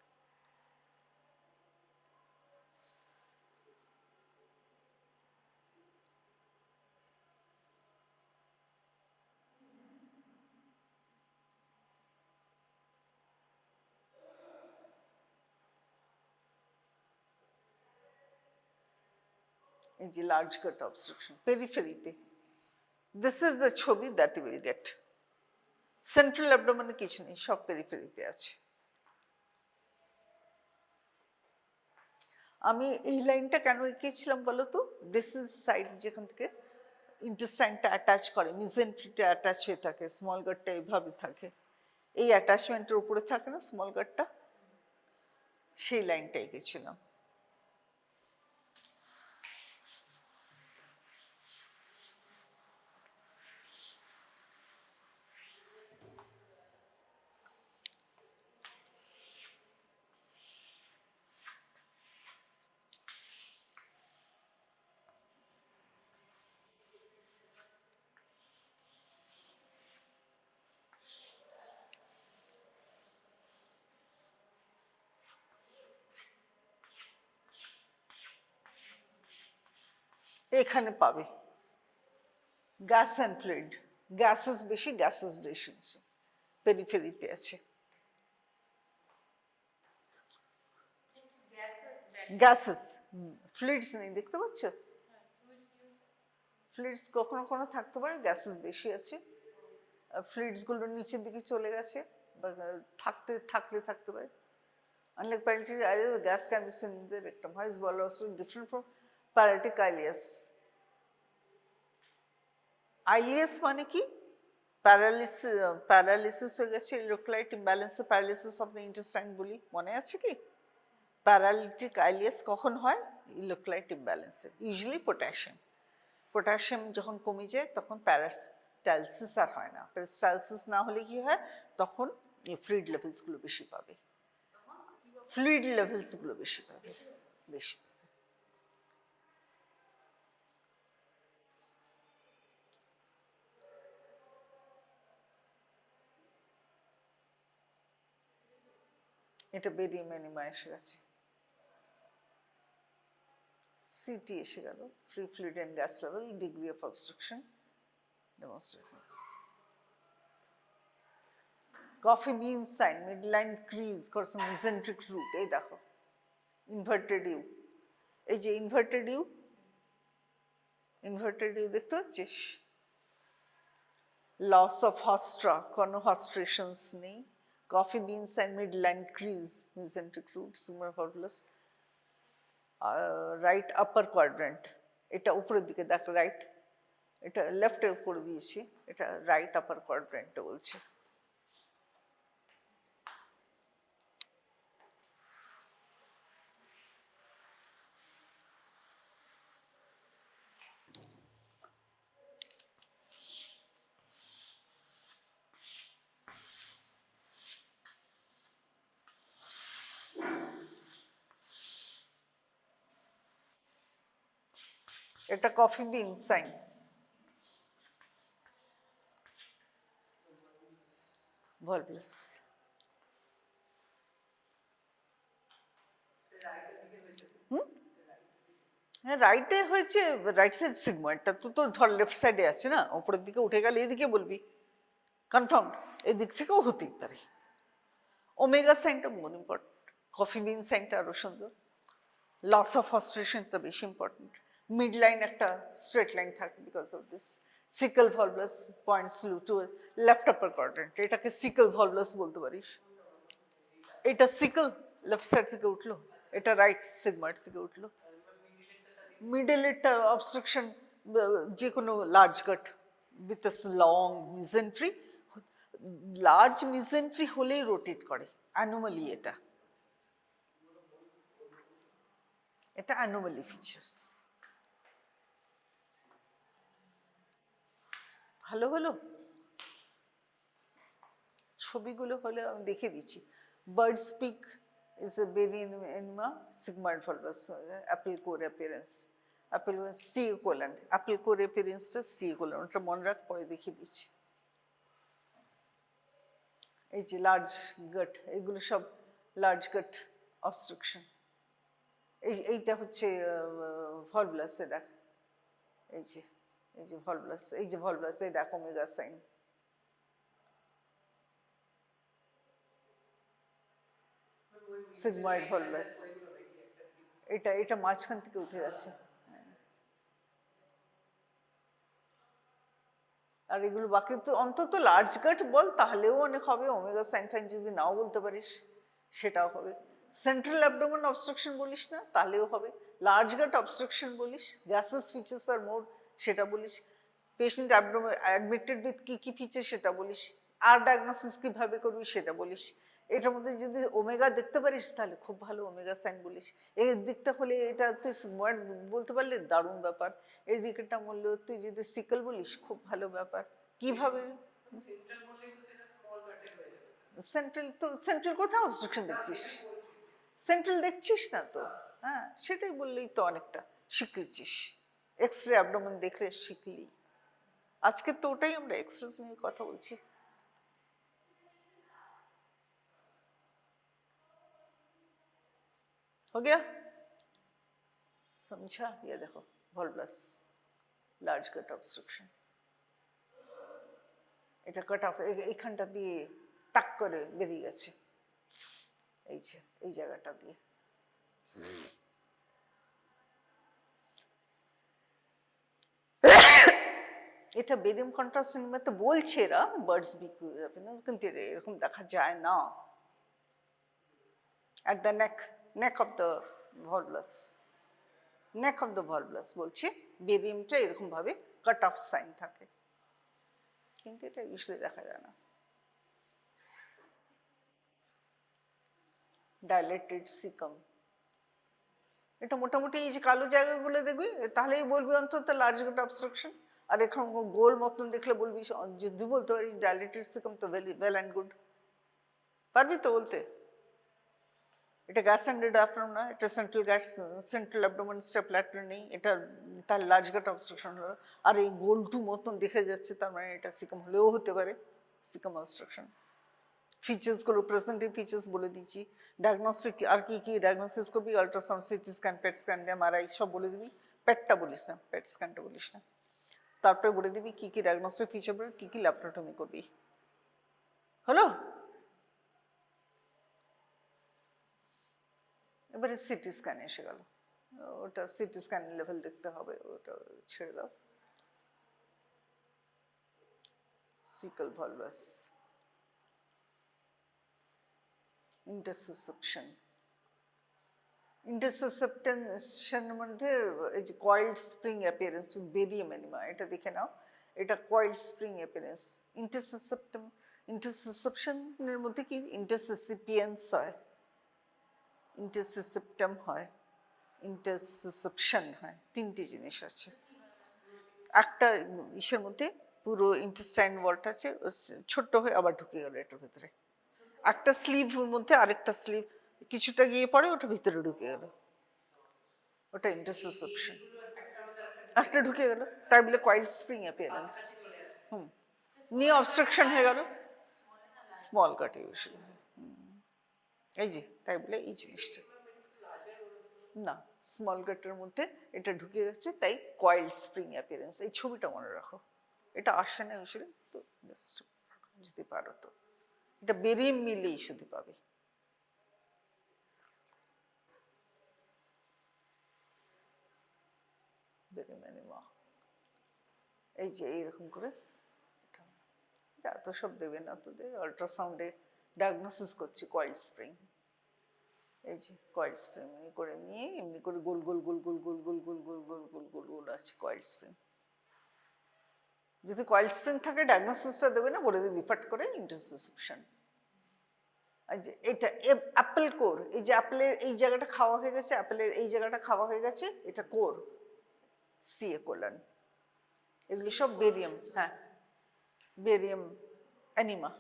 এই যে লার্জ গাট অবস্ট্রাকশন পেরিফেরিতে, দিস ইজ দ্য ছবি that you will get. Central অ্যাবডোমেনে কিছু নেই, সব পেরিফেরিতে আছে। আমি এই লাইনটা কেন এঁকেছিলাম বলো তো, দিস ইজ সাইড যেখান থেকে ইন্টেস্টাইনটা অ্যাটাচ করে, মিজেন্ট্রিটা অ্যাটাচ হয়ে থাকে, স্মল গাটটা এইভাবে থাকে, এই অ্যাটাচমেন্টের উপরে থাকে না স্মল গাটটা, সেই লাইনটা এঁকেছিলাম। এখানে পাবে গ্যাস অ্যান্ড ফ্লুইড, গ্যাসেস বেশি, গ্যাসেস বেশি পেরিফেরিতে আছে। গ্যাসেস, ফ্লুইডস নেই, দেখতে পাচ্ছ? ফ্লুইডস কখনো কখনো থাকতে পারে, গ্যাসেস বেশি আছে, ফ্লুইডসগুলো নিচের দিকে চলে গেছে, বা থাকতে পারে। Unlike paralytic ileus, gas can be seen in the rectum. How is bowel obstruction different from paralytic ileus? Ileus মানে কি? প্যারালিসিস হয়ে গেছে, electrolyte imbalance, paralysis of the intestine বলি, মনে আছে কি? প্যারালিটিক আইলিয়াস কখন হয়? ইলেক্ট্রোলাইট ইমব্যালেন্সে, ইউজুয়ালি পটাশিয়াম যখন কমে যায় তখন প্যারাস্টালসিস আর হয় না। প্যারাস্টালসিস না হলে কি হয়, তখন এই ফ্লুইড লেভেলসগুলো বেশি পাবে, বেশি। এটা বেরিয়ে ম্যানিমা এসে গেছে, সিটি এসে গেল, free fluid and gas level, degree of obstruction demonstration. Coffee bean sign, midline crease করছে, মিজেন্ট্রিক রুট, এই দেখো ইনভার্টেড ইউ, এই যে ইনভার্টেড ইউ দেখতে পাচ্ছিস? লস অফ হস্ট্রা, কোনো হস্ট্রেশনস নেই, coffee beans and midline crease, mesenteric root, সুমার ভলভুলাস, রাইট আপার কোয়াড্রেন্ট, এটা উপরের দিকে দেখ, রাইট, এটা লেফটে করে দিয়েছি, এটা রাইট আপার কোয়াড্রেন্টে বলছে। এটা কফি বিন সাইন। volvulus. হ্যাঁ রাইটে হয়েছে, রাইট সাইড সিগময়েডটা তো তোর ধর লেফট সাইডে আছে না, উপরের দিকে উঠে গেলে এদিকে বলবি কনফার্ম, এদিক থেকেও হতেই পারে। ওমেগা সাইনটা মোর ইম্পর্টেন্ট, কফি বিন সাইনটা আরো সুন্দর, লস অফ অস্ট্রেশনটা বেশি ইম্পর্টেন্ট, মিড লাইন একটা স্ট্রেট লাইন থাকে because of this. Caecal volvulus points to left upper quadrant, এটাকে সিকল ভলভুলাস বলতে পারিস। এটা সিকল লেফট সাইড থেকে উঠলো, এটা রাইট সিগময়েড থেকে উঠলো। মিডল এটা অবস্ট্রাকশন, যে কোনো large gut with long mesentery, large mesentery হলেই রোটেট করে, অ্যানোমালি এটা, এটা অ্যানোমালি ফিচার্স। ভালো হলো, ছবিগুলো হলে আমি দেখে দিচ্ছি। Bird speak is a Berian enema, sigmoid volvulus, apple core appearance. Apple C colon, apple core appearance টা C colon, ওটা মনে রাখ, পরে দেখিয়ে দিচ্ছি। এই যে লার্জ গাট, এগুলো সব লার্জ গাট অবস্ট্রাকশন। এইটা হচ্ছে ভলভুলাস, এটা এই যে ভলভুলাস, এই যে ভলভুলাস, এই দেখো ওমেগা সাইন। সিগময়েড ভলভুলাস, এটা মাঝখান থেকে উঠে গেছে। আর এগুলো বাকি তো অন্তত লার্জ গাট বল, তাহলেও অনেক হবে। ওমেগা সাইন ফাইন যদি নাও বলতে পারিস সেটাও হবে। সেন্ট্রাল অ্যাবডোমেন অবস্ট্রাকশন বলিস না, তাহলেও হবে। লার্জ গাট অবস্ট্রাকশন বলিস, গ্যাসেস ফিচার্স আর মোর সেটা বলিস, পেশেন্ট অ্যাডমিটেড উইথ কী ফিচার সেটা বলিস, আর ডায়াগনোসিস কীভাবে করবি সেটা বলিস। এটার মধ্যে যদি ওমেগা দেখতে পারিস তাহলে খুব ভালো, ওমেগা সাইন বলিস। এই দিকটা হলে এটা তুই সিগময়েড বলতে পারলে দারুণ ব্যাপার, এই দিকটা বললে তুই যদি সিকল বলিস খুব ভালো ব্যাপার। কিভাবে সেন্ট্রাল, তো সেন্ট্রাল কোথাও অবস্ট্রাকশন দেখছিস? সেন্ট্রাল দেখছিস না তো, হ্যাঁ সেটাই বললেই তো অনেকটা শিখেছিস। এক্স রে অ্যাবডোমেন দেখলে শিখলি। আজকে তো ওটাই আমরা এক্সরে নিয়ে কথা বলছি। हो गया, समझा? ये देखो ভলভুলাস, লার্জ কাট অবস্ট্রাকশন, এটা কাট অফ এইখানটা দিয়ে টাক করে বেরিয়ে গেছে, এই যে এই জায়গাটা দিয়ে। এটা বেরিয়াম কন্ট্রাস্ট তো বলছে এরা বার্ডস বিক, কিন্তু এরকম দেখা যায় না। at the neck of the volvulus, neck of the volvulus বলছে বেরিয়ামটা এরকম ভাবে কাট অফ সাইন থাকে, কিন্তু এটা ইউজুয়ালি দেখা যায় না। ডাইলেটেড সিকাম, এটা মোটামুটি এই যে কালো জায়গাগুলো দেখবি তাহলেই বলবি অন্তত লার্জ গাট অবস্ট্রাকশন। আর এখন গোল মতন দেখলে বলবি, যদি বলতে পারি ডাইলেটেড সিকাম তো ওয়েল অ্যান্ড গুড, পারবি তো বলতে। এটা গ্যাস অ্যান্ড ডায়াফ্রাম না, এটা সেন্ট্রাল অ্যাবডোমেন স্টেপলার নেই, এটা তার লার্জ গাট অবস্ট্রাকশন হলো। আর এই গোলটু মতন দেখে যাচ্ছে, তার মানে এটা সিকাম হলেও হতে পারে, সিকাম অবস্ট্রাকশন। ফিচার্সগুলো প্রেজেন্টিভ ফিচার্স বলে দিচ্ছি। ডায়াগনস্টিক আর কি কি ডায়াগনোসিস করবি, ultrasound, CT scan, PET scan, MRI সব বলে দিবি। পেটটা বলিস না, পেট স্ক্যানটা বলিস না। তারপরে বলে দিবি কি কি ডায়াগনস্টিক ফিচার, কি কি ল্যাপারোটমি করবি। হলো? এবারে সিটি স্ক্যান এসে গেল, ওটা সিটি স্ক্যান লেভেল দেখতে হবে, ওটা ছেড়ে দাও। সিকল ভলভাস, ইন্টারসেপশন, ইন্টারসেপশনের মধ্যে এই যে coiled spring appearance with barium enema, এটা দেখে নাও। এটা কয়েলড স্প্রিং অ্যাপিয়ারেন্স। ইন্টারসেপশনের মধ্যে কি ইন্টারসেসিপিয়েন্স হয়, ইন্টারসেপ্টাম হয়, ইন্টারসেপশন হয়, তিনটি জিনিস আছে। একটা ইসের মধ্যে পুরো ইন্টেস্টাইন ওয়ালটা আছে, ছোট্ট হয়ে আবার ঢুকে গেল এটার ভিতরে। একটা স্লিভের মধ্যে আরেকটা স্লিভ কিছুটা গিয়ে পড়ে, ওটা ভিতরে ঢুকে গেল, ওটা ইন্টারসেপশন। একটা ঢুকে গেল, তাই বলে কয়েল স্প্রিং অ্যাপিয়ারেন্স। নিয়ে অবস্ট্রাকশন হয়ে গেল, স্মল কাটে ইউজুয়ালি। এই যে তাই বলে এই জিনিসটা না, স্মল কাটের মধ্যে এটা ঢুকে যাচ্ছে, তাই কয়েল স্প্রিং অ্যাপিয়ারেন্স। এই ছবিটা মনে রাখো, এটা আসে না ইউজুয়ালি, তো জাস্ট যদি পারো তো এটা বেরিয়ে মিলেই শুধু পাবে। এই যে এইরকম করে এত সব দেবে না, তোদের আল্ট্রাসাউন্ডে ডায়াগনোসিস করছি কয়েল স্প্রিং। এই যে কয়েল স্প্রিং করে নিয়ে এমনি করে গোল গোল গোল গোল গোল গোল গোল গোল গোল গোল গোল গোল আছে কয়েল স্প্রিং। যদি কয়েল স্প্রিং থাকে ডায়াগনোসিসটা দেবে না, বলে দেবে বিফাট করে ইন্টারসেপশন। আর যে এটা অ্যাপেল কোর, এই যে অ্যাপেলের এই জায়গাটা খাওয়া হয়ে গেছে, অ্যাপেলের এই জায়গাটা খাওয়া হয়ে গেছে, এটা কোর, সিএ কোলন, এগুলি সব বেরিয়াম। হ্যাঁ, বেরিয়াম অ্যানিমা।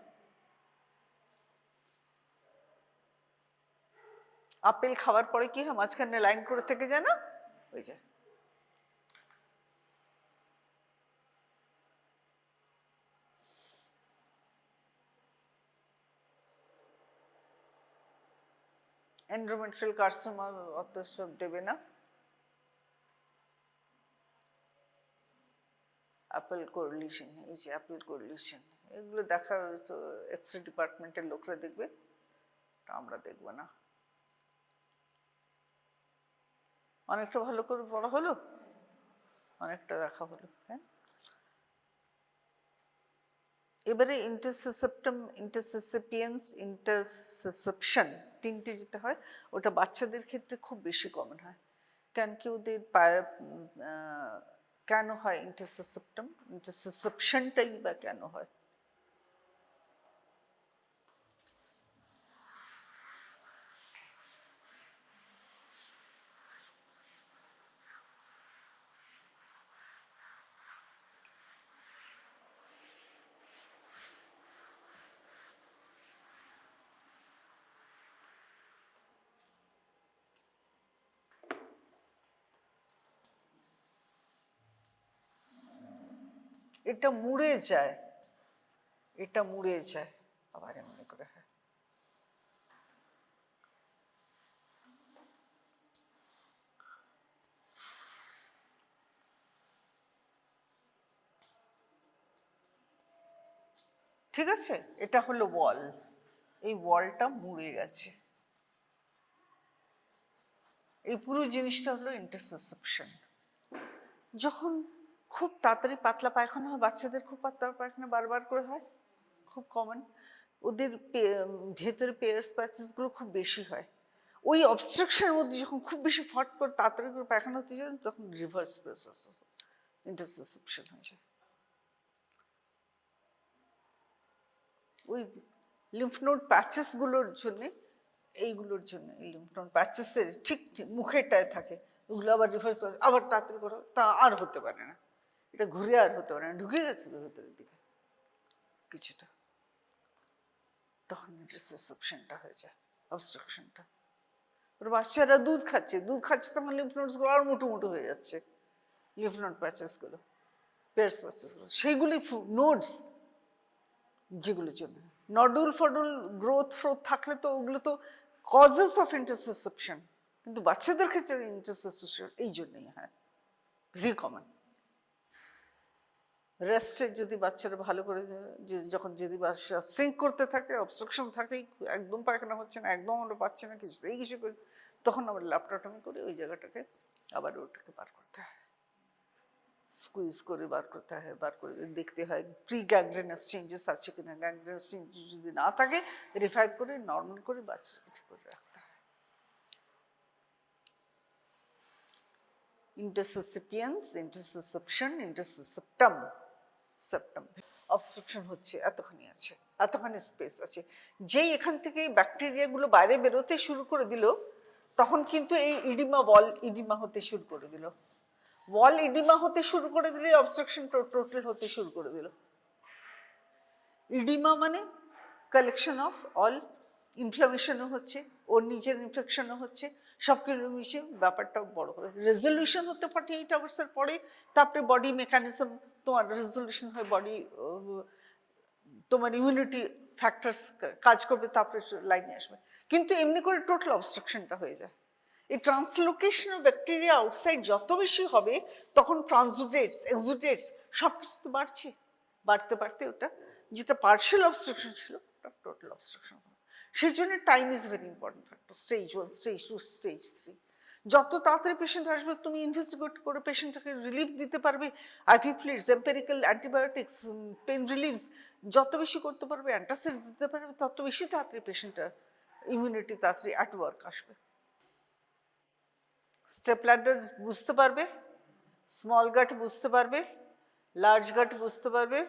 আপেল খাওয়ার পরে কি হয়, মাঝখানে লাইন করে থেকে যায় না, ওই যে এন্ডোমেট্রিয়াল কার্সিনোমা অত সব দেবে না। অ্যাপেল কোরিলেশন, এই যে অ্যাপেল কোরিলেশন, এগুলো দেখা তো এক্সরে ডিপার্টমেন্টের লোকরা দেখবে, আমরা দেখবো না। অনেকটা ভালো করে বড় হলো, অনেকটা দেখা হলো। হ্যাঁ, এবারে ইন্টারসেপ্টাম, ইন্টারসেপিয়েন্স, ইন্টারসেপশন, তিনটে যেটা হয় ওটা বাচ্চাদের ক্ষেত্রে খুব বেশি কমন হয়। কেন কি ওদের কেন হয় ইন্টারসেপ্টাম, ইন্টারসেপশনটাই বা কেন হয়? এটা মুড়ে যায়, এটা মুড়ে যায় আবার এমনি করে। হ্যাঁ, ঠিক আছে, এটা হলো ওয়াল, এই ওয়ালটা মুড়ে গেছে, এই পুরো জিনিসটা হলো ইন্টারসেপশন। যখন খুব তাড়াতাড়ি পাতলা পায়খানা হয়, বাচ্চাদের খুব পাতলা পায়খানা বারবার করে হয়, খুব কমন, ওদের ভেতরে পেয়ার্স প্যাচেসগুলো খুব বেশি হয়, ওই অবস্ট্রাকশনের মধ্যে যখন খুব বেশি ফট করে তাড়াতাড়ি করে পায়খানা হতে যায়, তখন রিভার্স প্রসেস ইন্টারসেপশন হয়ে যায়। ওই লিম্ফ নোড প্যাচেসগুলোর জন্যে, এইগুলোর জন্য এই লিম্ফ নোড প্যাচেসের ঠিক মুখেরটায় থাকে, ওগুলো আবার রিভার্স আবার তাড়াতাড়ি করে, তা আর হতে পারে না, এটা ঘুরে আর হতে পারে না, ঢুকে গেছে তো ভেতরের দিকে কিছুটা, তখন ইন্টারসেপশনটা হয়ে যায়, অবস্ট্রাকশনটা। ওর বাচ্চারা দুধ খাচ্ছে, দুধ খাচ্ছে, তখন লিম্ফ নোডসগুলো আর মোটো মোটো হয়ে যাচ্ছে, লিম্ফ নোড প্যাচেসগুলো, পেয়ার্স প্যাচেসগুলো, সেইগুলি নোডস যেগুলোর জন্য নডুল ফডুল গ্রোথ ফ্রোথ থাকলে তো ওগুলো তো কজেস অফ ইন্টারসেপশন, কিন্তু বাচ্চাদের ক্ষেত্রে ইন্টারসেপশন এই জন্যই হয়, ভেরি কমন। রেস্টে যদি বাচ্চারা ভালো করে, যখন যদি বাচ্চা সিঙ্ক করতে থাকে, অবস্ট্রাকশন থাকে, একদম পায়খানা হচ্ছে না, একদম আমরা পাচ্ছি না কিছু, এই কিছু করি, তখন আমরা ল্যাপ্রোটমি করে ওই জায়গাটাকে আবার ওটাকে বার করতে হয়, স্কুইজ করে বার করতে হয়, বার করে দেখতে হয় প্রি গ্যাংগ্রেনাস চেঞ্জেস আছে কিনা, গ্যাংগ্রেনাস চেঞ্জেস যদি না থাকে রিভাইভ করে নর্মাল করে বাচ্চাকে ঠিক করে রাখতে হয়। ইন্টারসেপিয়েন্স, ইন্টারসেপশন, ইন্টারসেপ্টাম, সেপ্টাম, অবস্ট্রাকশন হচ্ছে, এতখানি আছে, এতখানি স্পেস আছে, যেই এখান থেকে ব্যাকটেরিয়াগুলো বাইরে বেরোতে শুরু করে দিল, তখন কিন্তু এই ইডিমা, ওয়াল ইডিমা হতে শুরু করে দিল, ওয়াল ইডিমা হতে শুরু করে দিলে অবস্ট্রাকশন টোটাল হতে শুরু করে দিল। ইডিমা মানে কালেকশন অফ অল, ইনফ্লামেশনও হচ্ছে, ওর নিজের ইনফেকশনও হচ্ছে, সব কিছু মিশে ব্যাপারটা বড় হবে। রেজলিউশন হতে 48 আওয়ার্সের পরে, তারপরে বডি মেকানিজম তোমার রেজলিউশন হয়, বডি তোমার ইমিউনিটি ফ্যাক্টরস কাজ করবে, তারপরে লাইনে আসবে। কিন্তু এমনি করে টোটাল অবস্ট্রাকশনটা হয়ে যায়। এই ট্রান্সলোকেশন অফ ব্যাকটেরিয়া আউটসাইড যত বেশি হবে, তখন ট্রান্সুডেটস, এক্সুডেটস সব কিছু তো বাড়ছে, বাড়তে বাড়তে ওটা যেটা পার্শিয়াল অবস্ট্রাকশন ছিল ওটা টোটাল অবস্ট্রাকশন হবে। সেই জন্য time is very important factor. Stage 1, stage 2, stage 3, যত তাড়াতাড়ি পেশেন্ট আসবে তুমি ইনভেস্টিগেট করে পেশেন্টটাকে রিলিফ দিতে পারবে। IV fluids, empirical antibiotics, pain reliefs যত বেশি করতে পারবে, অ্যান্টাসিডস দিতে পারবে, তত বেশি তাড়াতাড়ি পেশেন্টটার ইমিউনিটি তাড়াতাড়ি অ্যাট ওয়ার্ক আসবে। স্টেপ ল্যাডার বুঝতে পারবে, স্মল গাট বুঝতে পারবে, লার্জ গাট বুঝতে পারবে,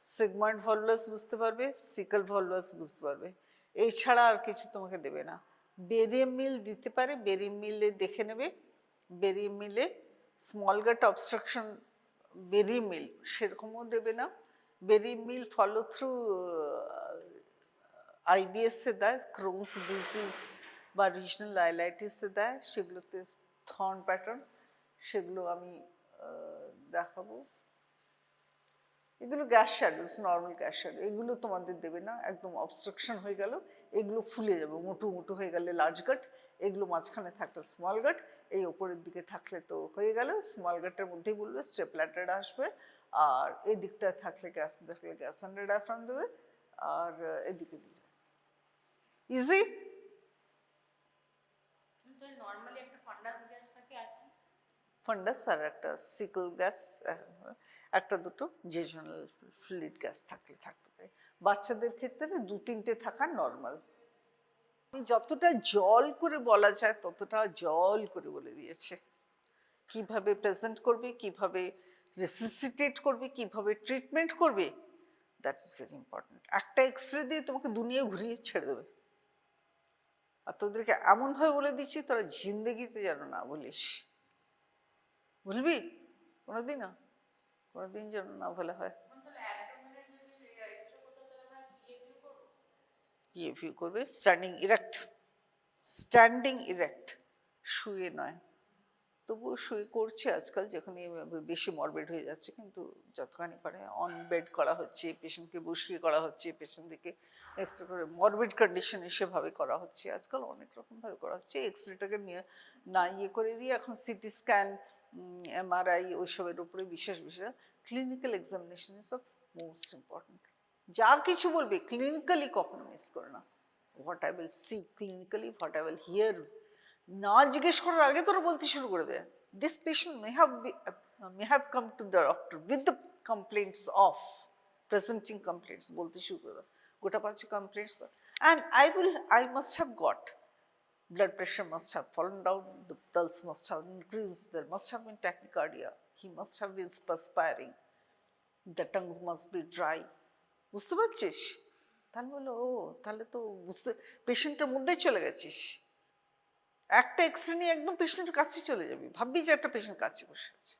সেগমেন্ট ভলভাস বুঝতে পারবে, সিকল ভলভাস বুঝতে পারবে। এই ছাড়া আর কিছু তোমাকে দেবে না। বেরিয়াম মিল দিতে পারে, বেরিয়াম মিলে দেখে নেবে। বেরিয়াম মিলে স্মল গাট অবস্ট্রাকশন, বেরিয়াম মিল সেরকমও দেবে না। বেরিয়াম মিল ফলো থ্রু আইবিএসে দেয়, ক্রোনস ডিজিজ বা রিজনাল আইলাইটিসে দেয়, সেগুলোতে থর্ন প্যাটার্ন, সেগুলো আমি দেখাবো। এগুলো gas shadows, normal gas shadow, এগুলো তোমাদের দেবে না। একদম অবস্ট্রাকশন হয়ে গেল, এগুলো ফুলে যাবে, মোটু মোটু হয়ে গেলে লার্জ গাট, এগুলো মাঝখানে থাকলে স্মল গাট, এই ওপরের দিকে থাকলে তো হয়ে গেল। স্মল গাটের মধ্যেই বলবে স্টেপ ল্যাডার আসবে, আর এই দিকটায় থাকলে গ্যাস আন্ডার ডায়াফ্রাম দেবে, আর এদিকে দিলে ইজি। নর্মালি একটা ফান্ডাস গ্যাস থাকে আর কি, ফান্ডাস আর একটা সিকল গ্যাস, একটা দুটো জেজনাল ফ্লুইড গ্যাস থাকলে থাকতে পারে। বাচ্চাদের ক্ষেত্রে 2-3টে থাকা নর্মাল। যতটা জল করে বলা যায় ততটা জল করে বলে দিয়েছে। কিভাবে প্রেজেন্ট করবে, কিভাবে রেসিসিটেট করবে, কিভাবে ট্রিটমেন্ট করবে, দ্যাট ইজ ভেরি ইম্পর্টেন্ট। একটা এক্সরে দিয়ে তোমাকে দুনিয়া ঘুরিয়ে ছেড়ে দেবে। আর তোদেরকে এমনভাবে বলে দিচ্ছি তোরা জিন্দেগিতে যেন না বলিস। ভুলবি কোনোদিনও? কোনোদিন যেন না বলা হয়। PFU করবে, স্ট্যান্ডিং ইরেক্ট, স্ট্যান্ডিং ইরেক্ট, শুয়ে নয়। তবুও শুয়ে করছে আজকাল, যখন বেশি মরবেড হয়ে যাচ্ছে, কিন্তু যতখানি পারে অন বেড করা হচ্ছে, পেশেন্টকে বসিয়ে করা হচ্ছে, পেশেন্টদেরকে এক্সরে করে মরবেড কন্ডিশনে সেভাবে করা হচ্ছে। আজকাল অনেক রকমভাবে করা হচ্ছে। এক্সরেটাকে নিয়ে না ইয়ে করে দিয়ে এখন সিটি স্ক্যান, MRI ওইসবের উপরে বিশেষ clinical examination is of most important. যা কিছু বলবে ক্লিনিক্যালি কখনো মিস করে না। What I will see clinically, what I will here, না জিজ্ঞেস করার আগে তোরা বলতে শুরু করে দেয়, this patient may have come to the doctor with the complaints of, presenting complaints বলতে শুরু করে দেয়, গোটা পাঁচে কমপ্লেন্টস কর। And I must have got, blood pressure must have fallen down, the pulse must have increased, there must have been tachycardia, he must have been perspiring, the tongues must be dry। বুঝতে পারছিস? তাহলে বললো ও, তাহলে তো বুঝতে, পেশেন্টের মধ্যেই চলে গেছিস। একটা এক্সরে নিয়ে একদম পেশেন্টের কাছে চলে যাবি, ভাববি যে একটা পেশেন্ট কাছে বসে আছে।